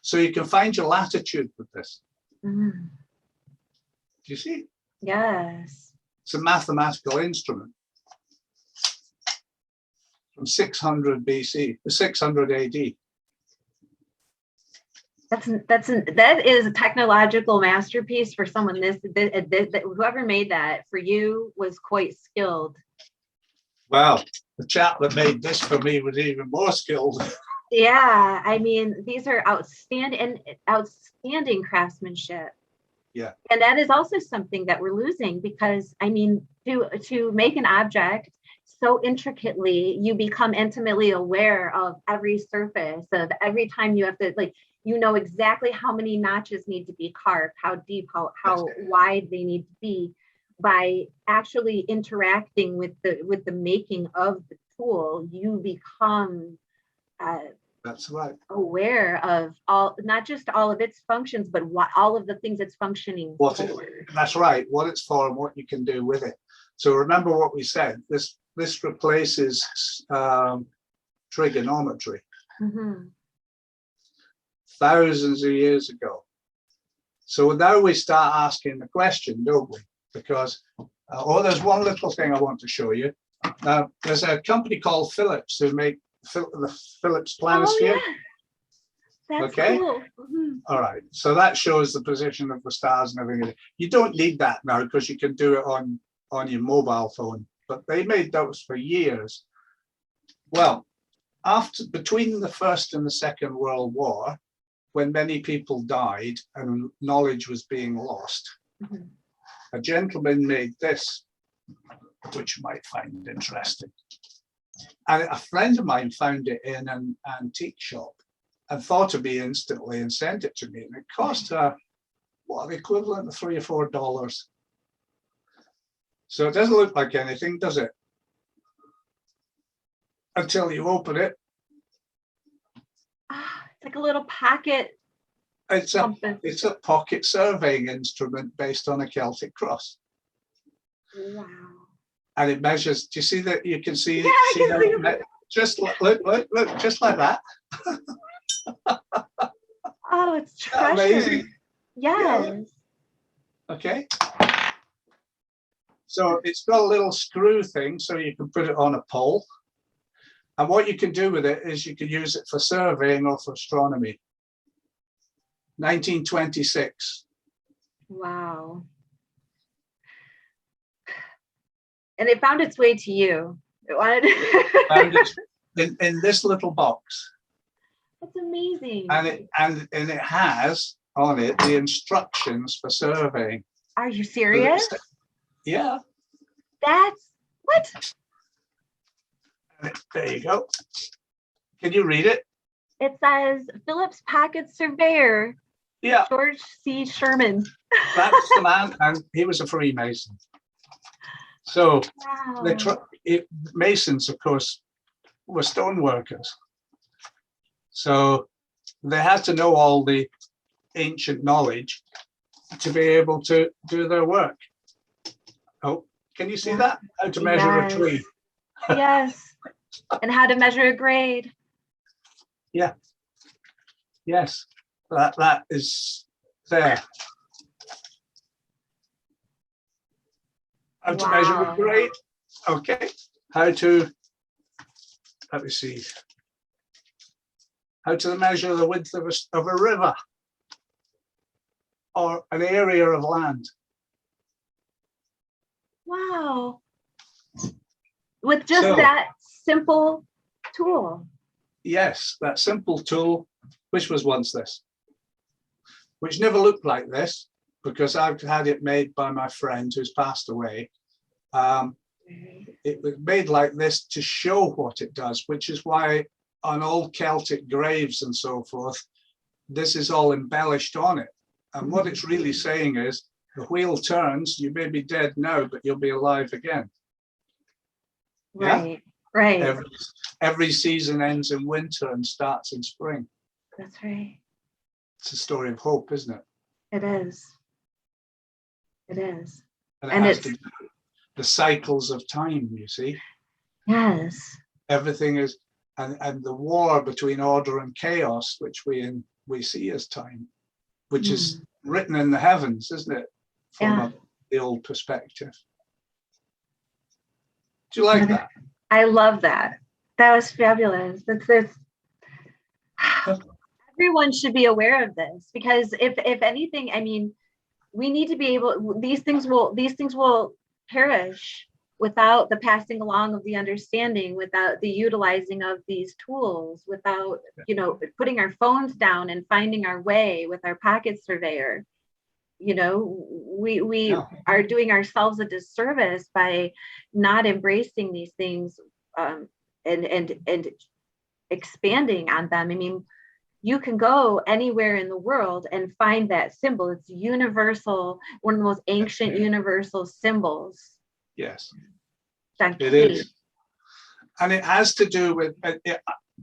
So you can find your latitude with this. Mm. Do you see? Yes. It's a mathematical instrument from 600 BC, 600 AD. That is a technological masterpiece for someone. Whoever made that for you was quite skilled. Well, the chap that made this for me was even more skilled. Yeah, I mean, these are outstanding craftsmanship. Yeah. And that is also something that we're losing because, I mean, to make an object so intricately, you become intimately aware of every surface, of every time you have to, like, you know exactly how many notches need to be carved, how deep, how wide they need to be, by actually interacting with the making of the tool. You become that's right, aware of all, not just all of its functions, but all of the things it's functioning for. That's right, what it's for and what you can do with it. So remember what we said, this replaces trigonometry. Mm-hmm. Thousands of years ago. So now we start asking the question, don't we? Because, there's one little thing I want to show you. There's a company called Philips who make the Philips planisphere. Oh, yeah. That's okay. Cool. Mm-hmm. All right. So that shows the position of the stars and everything. You don't need that now because you can do it on your mobile phone. But they made those for years. Well, between the First and the Second World War, when many people died and knowledge was being lost, a gentleman made this, which you might find interesting. And a friend of mine found it in an antique shop and thought of me instantly and sent it to me. And it cost her, what, the equivalent of $3 or $4. So it doesn't look like anything, does it? Until you open it. It's like a little pocket. It's a pocket surveying instrument based on a Celtic cross. Wow. And it measures, do you see that? You can see, Yeah, I can see it. Just look, just like that. Oh, it's treasure. Amazing. Yes. Okay. So it's got a little screw thing so you can put it on a pole. And what you can do with it is you can use it for surveying or for astronomy. 1926. Wow. And it found its way to you. It wanted Found it in this little box. That's amazing. And it has on it the instructions for surveying. Are you serious? Yeah. That's what? There you go. Can you read it? It says Phillips Pocket Surveyor. Yeah. George C. Sherman. That's the man, and he was a Freemason. So Wow. Masons, of course, were stone workers. So they had to know all the ancient knowledge to be able to do their work. Oh, can you see that? How to measure a tree. Yes. And how to measure a grade. Yeah. Yes. That is there. How to measure a grade. Okay. How to, let me see. How to measure the width of a river or an area of land. Wow. With just that simple tool. Yes, that simple tool, which was once this, which never looked like this because I've had it made by my friend who's passed away. It was made like this to show what it does, which is why on old Celtic graves and so forth, this is all embellished on it. And what it's really saying is, the wheel turns, you may be dead now, but you'll be alive again. Right, yeah? Right. Every season ends in winter and starts in spring. That's right. It's a story of hope, isn't it? It is. It is. And it's the cycles of time, you see. Yes. Everything is, and the war between order and chaos, which we see as time, which is written in the heavens, isn't it? From the old perspective. Do you like that? I love that. That was fabulous. That's everyone should be aware of this, because if anything, I mean, we need to be able, these things will perish without the passing along of the understanding, without the utilizing of these tools, without, putting our phones down and finding our way with our pocket surveyor. We are doing ourselves a disservice by not embracing these things and expanding on them. I mean, you can go anywhere in the world and find that symbol. It's universal, one of the most ancient universal symbols. Yes, it is. And it has to do with,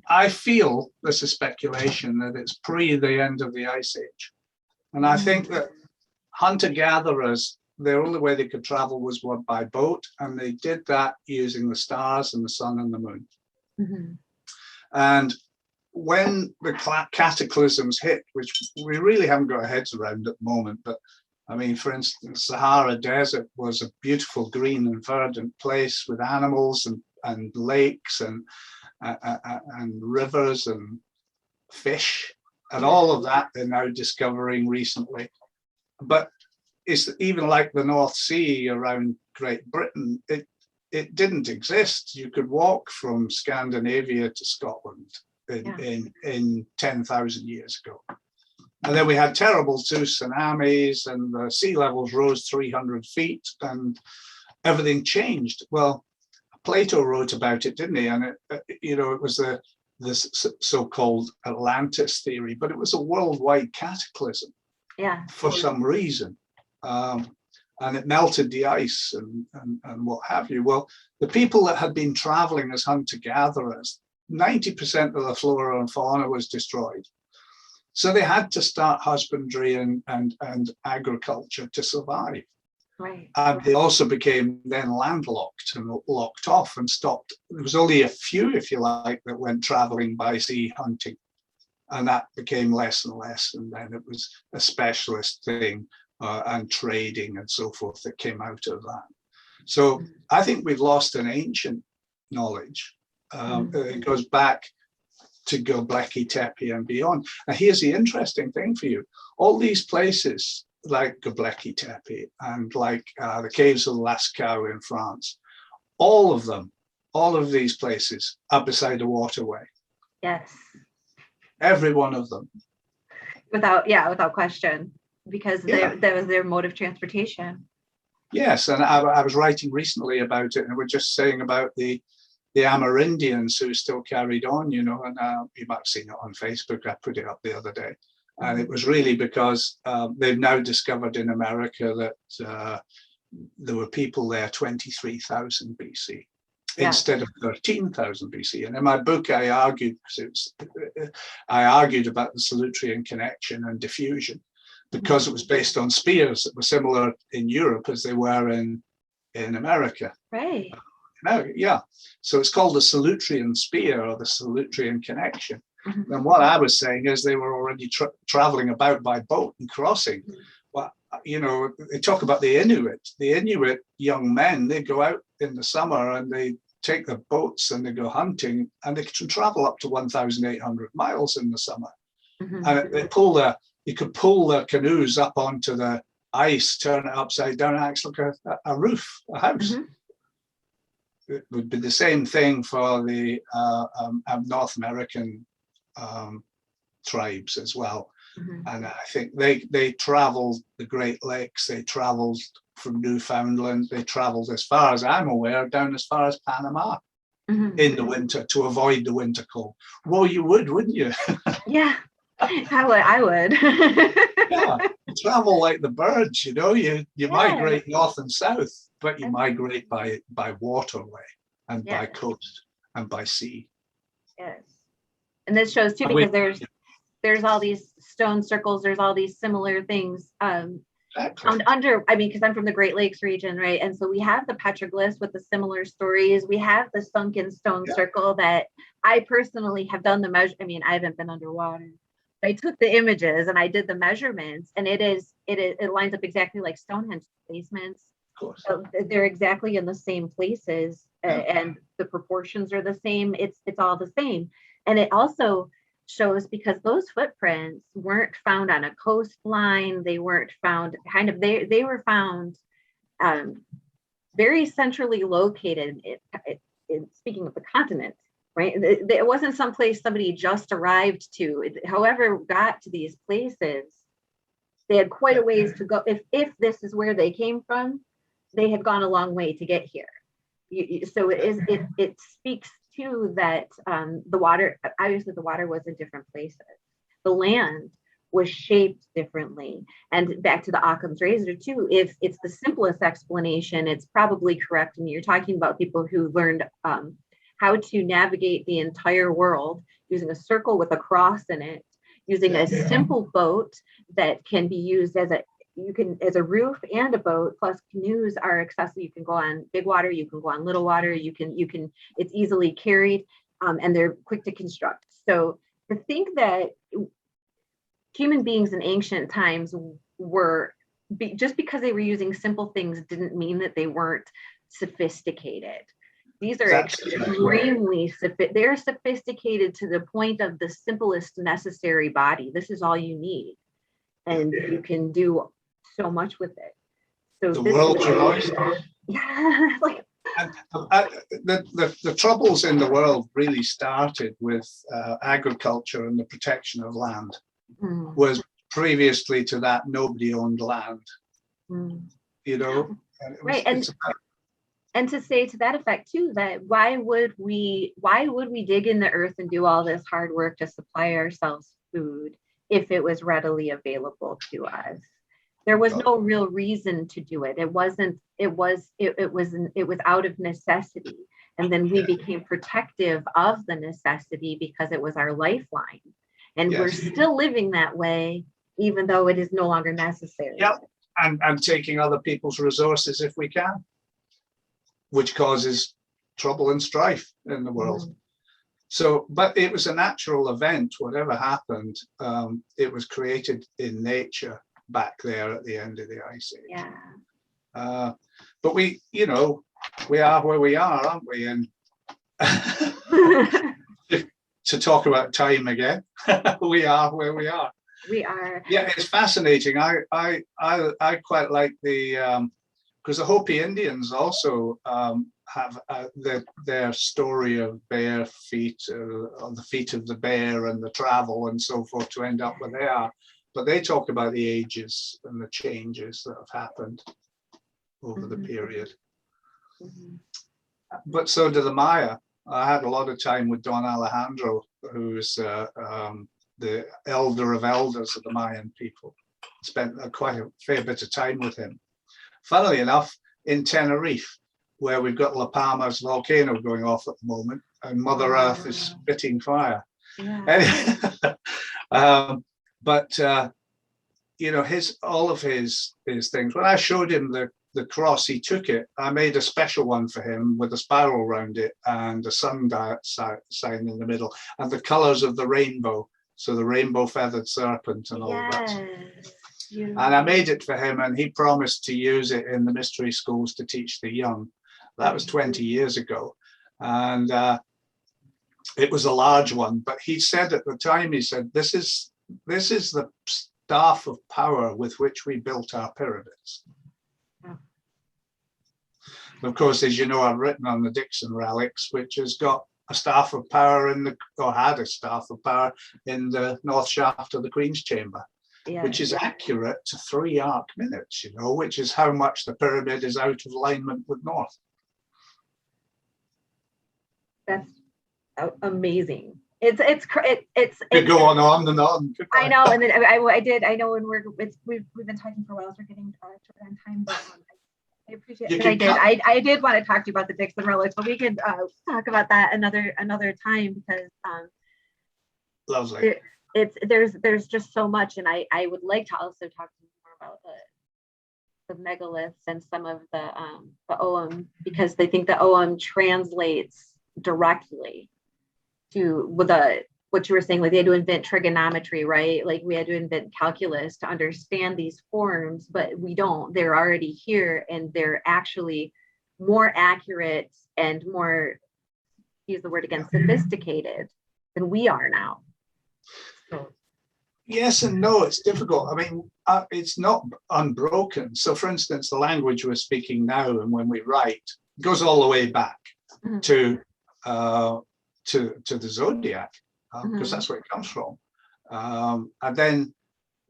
I feel, this is speculation, that it's pre the end of the Ice Age. And I think that hunter-gatherers, the only way they could travel was by boat, and they did that using the stars and the sun and the moon. And when the cataclysms hit, which we really haven't got our heads around at the moment, but I mean, for instance, Sahara Desert was a beautiful green and verdant place with animals and lakes and rivers and fish, and all of that they're now discovering recently. But it's even like the North Sea around Great Britain. It didn't exist. You could walk from Scandinavia to Scotland in 10,000 years ago. And then we had terrible tsunamis, and the sea levels rose 300 feet, and everything changed. Well, Plato wrote about it, didn't he? And it was this so-called Atlantis theory, but it was a worldwide cataclysm. Yeah. For some reason. And it melted the ice and what have you. Well, the people that had been traveling as hunter-gatherers, 90% of the flora and fauna was destroyed. So they had to start husbandry and agriculture to survive. Right. And they also became then landlocked and locked off and stopped. There was only a few, if you like, that went traveling by sea hunting. And that became less and less. And then it was a specialist thing and trading and so forth that came out of that. So I think we've lost an ancient knowledge. It goes back to Göbekli Tepe and beyond. And here's the interesting thing for you. All these places like Göbekli Tepe and like the caves of Lascaux in France, all of these places are beside a waterway. Yes. Every one of them. Without question, because that was their mode of transportation. Yes, and I was writing recently about it, and we're just saying about the Amerindians who still carried on, and you might have seen it on Facebook. I put it up the other day. And it was really because they've now discovered in America that there were people there 23,000 BC. Yeah. Instead of 13,000 BC. And in my book, I argued about the Solutrean connection and diffusion because it was based on spears that were similar in Europe as they were in America. Right. Yeah. So it's called the Solutrean spear or the Solutrean connection. And what I was saying is they were already traveling about by boat and crossing. Well, they talk about the Inuit. The Inuit young men, they go out in the summer and they take the boats and they go hunting, and they can travel up to 1,800 miles in the summer. And you could pull the canoes up onto the ice, turn it upside down, and actually look at a roof, a house. It would be the same thing for the North American tribes as well. And I think they traveled the Great Lakes, they traveled from Newfoundland, they traveled, as far as I'm aware, down as far as Panama in the winter to avoid the winter cold. Well, you would, wouldn't you? Yeah, I would. Yeah, you travel like the birds, you migrate north and south, but you migrate by waterway and by coast and by sea. Yes. And this shows too, because there's all these stone circles, there's all these similar things because I'm from the Great Lakes region, right? And so we have the petroglyphs with the similar stories. We have the sunken stone circle that I personally have done the measure. I mean, I haven't been underwater. I took the images and I did the measurements, and it lines up exactly like Stonehenge basements. Of course. So they're exactly in the same places, and the proportions are the same. It's all the same. And it also shows, because those footprints weren't found on a coastline, they weren't found they were found very centrally located in speaking of the continent, right? It wasn't someplace somebody just arrived to. However got to these places, they had quite a ways to go. If this is where they came from, they had gone a long way to get here. So it speaks to that the water, obviously the water was in different places. The land was shaped differently. And back to the Occam's razor too, if it's the simplest explanation, it's probably correct. And you're talking about people who learned how to navigate the entire world using a circle with a cross in it, using a simple boat that can be used as a roof and a boat, plus canoes are accessible. You can go on big water, you can go on little water, it's easily carried, and they're quick to construct. So to think that human beings in ancient times just because they were using simple things didn't mean that they weren't sophisticated. These are extremely they're sophisticated to the point of the simplest necessary body. This is all you need, and you can do so much with it. So the world's an oyster. Yeah, the troubles in the world really started with agriculture and the protection of land. Was previously to that, nobody owned land, you know. And it was, right. And to say to that effect too, that why would we dig in the earth and do all this hard work to supply ourselves food if it was readily available to us? There was no real reason to do it. It was out of necessity. And then we became protective of the necessity because it was our lifeline. And we're still living that way, even though it is no longer necessary. Yep. And taking other people's resources if we can, which causes trouble and strife in the world. So, but it was a natural event, whatever happened, it was created in nature back there at the end of the Ice Age. Yeah. But we, you know, we are where we are, aren't we? And to talk about time again, we are where we are. We are. Yeah, it's fascinating. I quite like the because the Hopi Indians also have their story of bare feet, on the feet of the bear, and the travel and so forth to end up where they are. But they talk about the ages and the changes that have happened over the period. But so do the Maya. I had a lot of time with Don Alejandro, who's the elder of elders of the Mayan people. Spent quite a fair bit of time with him. Funnily enough, in Tenerife, where we've got La Palma's volcano going off at the moment, and Mother Earth is spitting fire. Yeah. But you know, all of his things. When I showed him the cross, he took it. I made a special one for him with a spiral around it and a sun sign in the middle, and the colors of the rainbow. So the rainbow feathered serpent and all that. And I made it for him, and he promised to use it in the mystery schools to teach the young. That was 20 years ago. And it was a large one, but he said at the time, he said, this is the staff of power with which we built our pyramids. Of course, as you know, I've written on the Dixon relics, which has got a staff of power had a staff of power in the north shaft of the Queen's Chamber, which is accurate to 3 arc minutes, you know, which is how much the pyramid is out of alignment with north. That's amazing. It's You're going on and on. I know, and then I know when we've been talking for a while, so we're getting short on time, but I appreciate it. I did want to talk to you about the Dixon relics, but we could talk about that another time, because lovely. There's just so much, and I would like to also talk to you more about the megaliths and some of the Ogham, because they think the Ogham translates directly to what you were saying, like they had to invent trigonometry, right? Like we had to invent calculus to understand these forms, but we don't. They're already here, and they're actually more accurate and more, use the word again, sophisticated than we are now. So. Yes and no, it's difficult. I mean, it's not unbroken. So for instance, the language we're speaking now and when we write goes all the way back to the Zodiac, because that's where it comes from. And then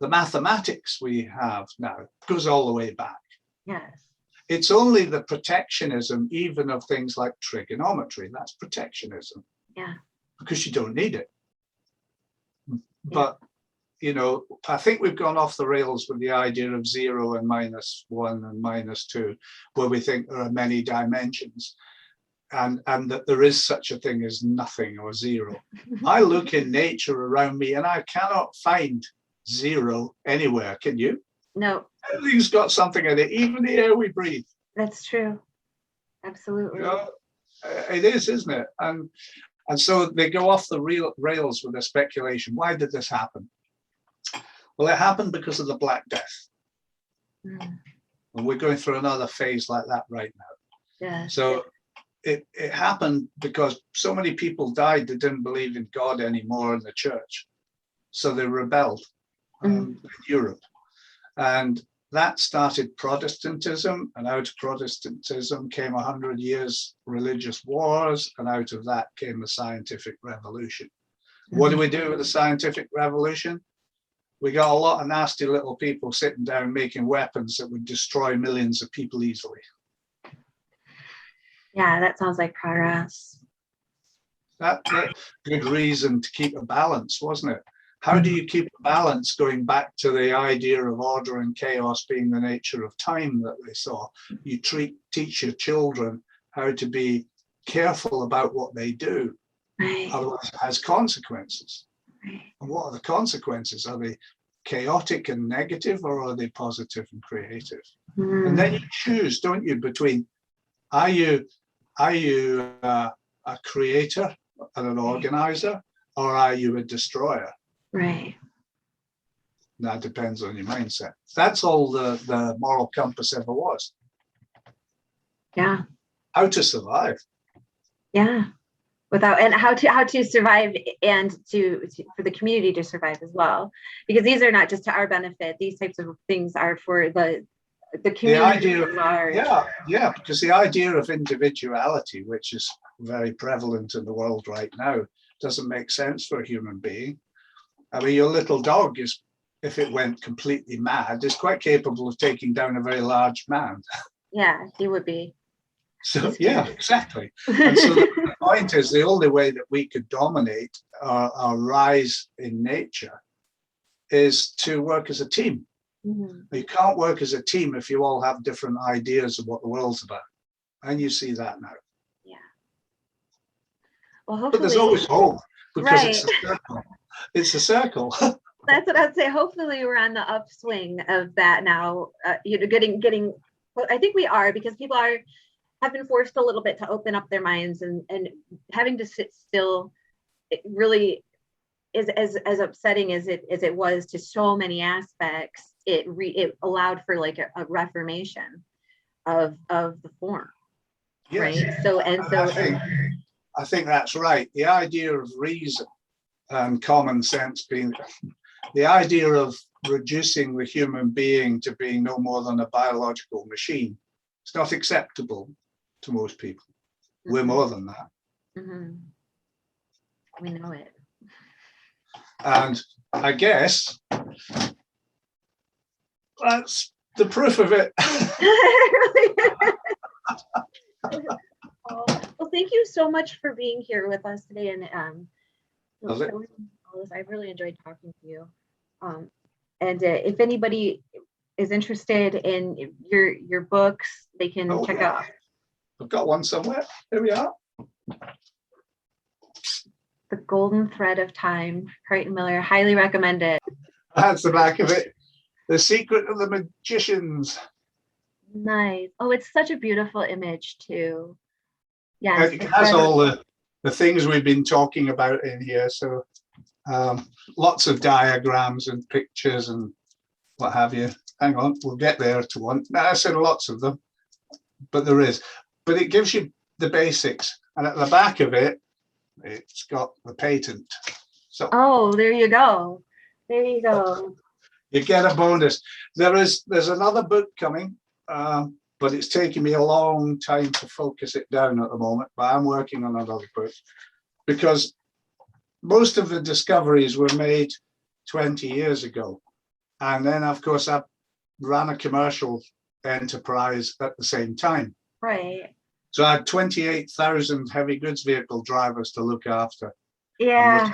the mathematics we have now goes all the way back. Yes. It's only the protectionism, even of things like trigonometry, that's protectionism. Yeah. Because you don't need it. But, you know, I think we've gone off the rails with the idea of 0 and -1 and -2, where we think there are many dimensions. And that there is such a thing as nothing or 0. I look in nature around me and I cannot find 0 anywhere. Can you? No. Everything's got something in it, even the air we breathe. That's true. Absolutely. You know, it is, isn't it? And so they go off the rails with their speculation. Why did this happen? Well, it happened because of the Black Death. And we're going through another phase like that right now. Yeah. So it happened because so many people died that didn't believe in God anymore in the church. So they rebelled in Europe. And that started Protestantism, and out of Protestantism came 100 years religious wars, and out of that came the scientific revolution. What do we do with the scientific revolution? we got a lot of nasty little people sitting down making weapons that would destroy millions of people easily. Yeah, that sounds like progress. That good reason to keep a balance, wasn't it? How do you keep a balance, going back to the idea of order and chaos being the nature of time that they saw? You teach your children how to be careful about what they do, Right. otherwise it has consequences. Right. And what are the consequences? Are they chaotic and negative, or are they positive and creative? And then you choose, don't you, between are you a creator and an organizer, or are you a destroyer? Right. That depends on your mindset. That's all the moral compass ever was. Yeah. How to survive. Yeah. And how to survive, and for the community to survive as well, because these are not just to our benefit. These types of things are for the community at large. Yeah, because the idea of individuality, which is very prevalent in the world right now, doesn't make sense for a human being. I mean, your little dog is, if it went completely mad, is quite capable of taking down a very large man. Yeah, he would be. So yeah, exactly. And so the point is, the only way that we could dominate our rise in nature is to work as a team. Mm-hmm. You can't work as a team if you all have different ideas of what the world's about. And you see that now. Yeah. Well, hopefully. But there's always hope, because right. It's a circle. It's a circle. That's what I'd say. Hopefully we're on the upswing of that now. Getting. I think we are, because people have been forced a little bit to open up their minds, and having to sit still. It really is as upsetting as it was to so many aspects. It allowed for like a reformation of the form. Yes. Right. I think that's right. The idea of reason and common sense being the idea of reducing the human being to being no more than a biological machine. It's not acceptable to most people. Mm-hmm. We're more than that. Mm-hmm. We know it. And I guess that's the proof of it. Well, thank you so much for being here with us today, and showing all this. I really enjoyed talking to you. And if anybody is interested in your books, they can check out. I've got one somewhere. Here we are. The Golden Thread of Time, Crichton Miller. Highly recommend it. That's the back of it. The Secret of the Magicians. Nice. Oh, it's such a beautiful image too. Yeah. It has all the things we've been talking about in here. So lots of diagrams and pictures and what have you. Hang on, we'll get there to one. No, I said lots of them, but there is. But it gives you the basics. And at the back of it, it's got the patent. So there you go. There you go. You get a bonus. There's another book coming, but it's taking me a long time to focus it down at the moment. But I'm working on another book, because most of the discoveries were made 20 years ago. And then, of course, I ran a commercial enterprise at the same time. Right. So I had 28,000 heavy goods vehicle drivers to look after. Yeah.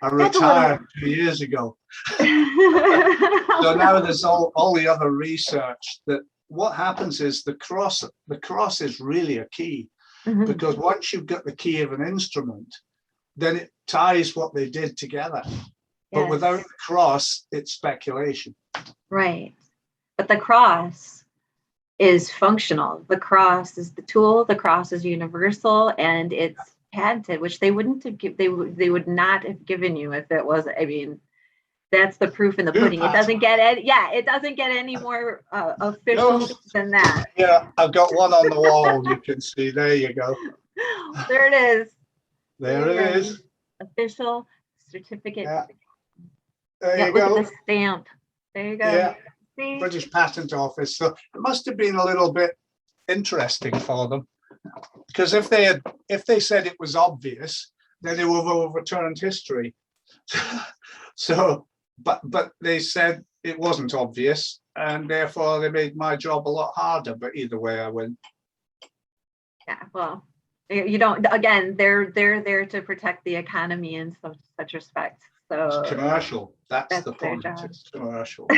I retired 2 years ago. So now there's all the other research that what happens is the cross is really a key, mm-hmm. because once you've got the key of an instrument, then it ties what they did together. Yes. But without the cross, it's speculation. Right. But the cross is functional. The cross is the tool. The cross is universal, and it's patented, which they wouldn't have they would not have given you if it was. I mean, that's the proof in the pudding. It doesn't get any more official than that. Yeah, I've got one on the wall. You can see. There you go. There it is. There it is. Official certificate. Yeah. There you go. Look at the stamp. There you go. Yeah. See? British Patent Office. So it must have been a little bit interesting for them, because if they said it was obvious, then they would have overturned history. So but they said it wasn't obvious, and therefore they made my job a lot harder. But either way, I win. Yeah, well, you don't, again, they're there to protect the economy in such respect. It's So commercial. That's the their point. job. It's commercial.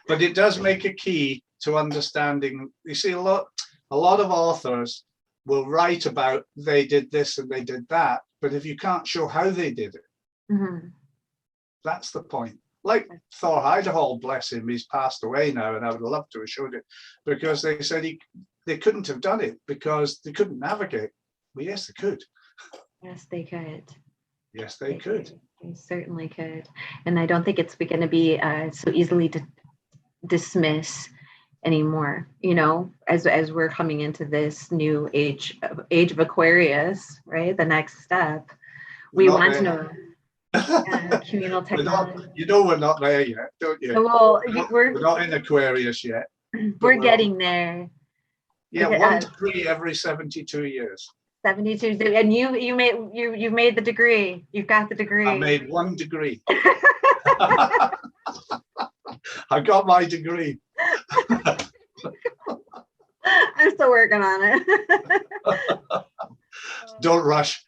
But it does make a key to understanding. You see, a lot of authors will write about they did this and they did that, but if you can't show how they did it, Mhm. that's the point. Like Thor Heyerdahl, bless him, he's passed away now, and I would love to have showed it, because they said they couldn't have done it because they couldn't navigate. Well, yes, they could. Yes, they could. Yes, they could. They certainly could. And I don't think it's going to be so easily to dismiss anymore, you know, as we're coming into this new age of Aquarius, right? The next step. We want to know communal technology. You know, we're not there yet, don't you? Well, We're not in Aquarius yet. We're getting there. Yeah, 1 degree every 72 years. 72, and you've made the degree. You've got the degree. I made 1 degree. I got my degree. I'm still working on it. Don't rush.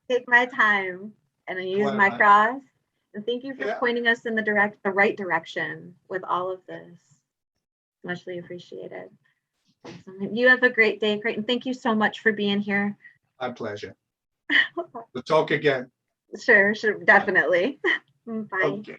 Take my time, and I use my cross. And thank you for pointing us in the right direction with all of this. Muchly appreciated. You have a great day, Crichton. Thank you so much for being here. My pleasure. We'll talk again. Sure, definitely. Bye. Okay.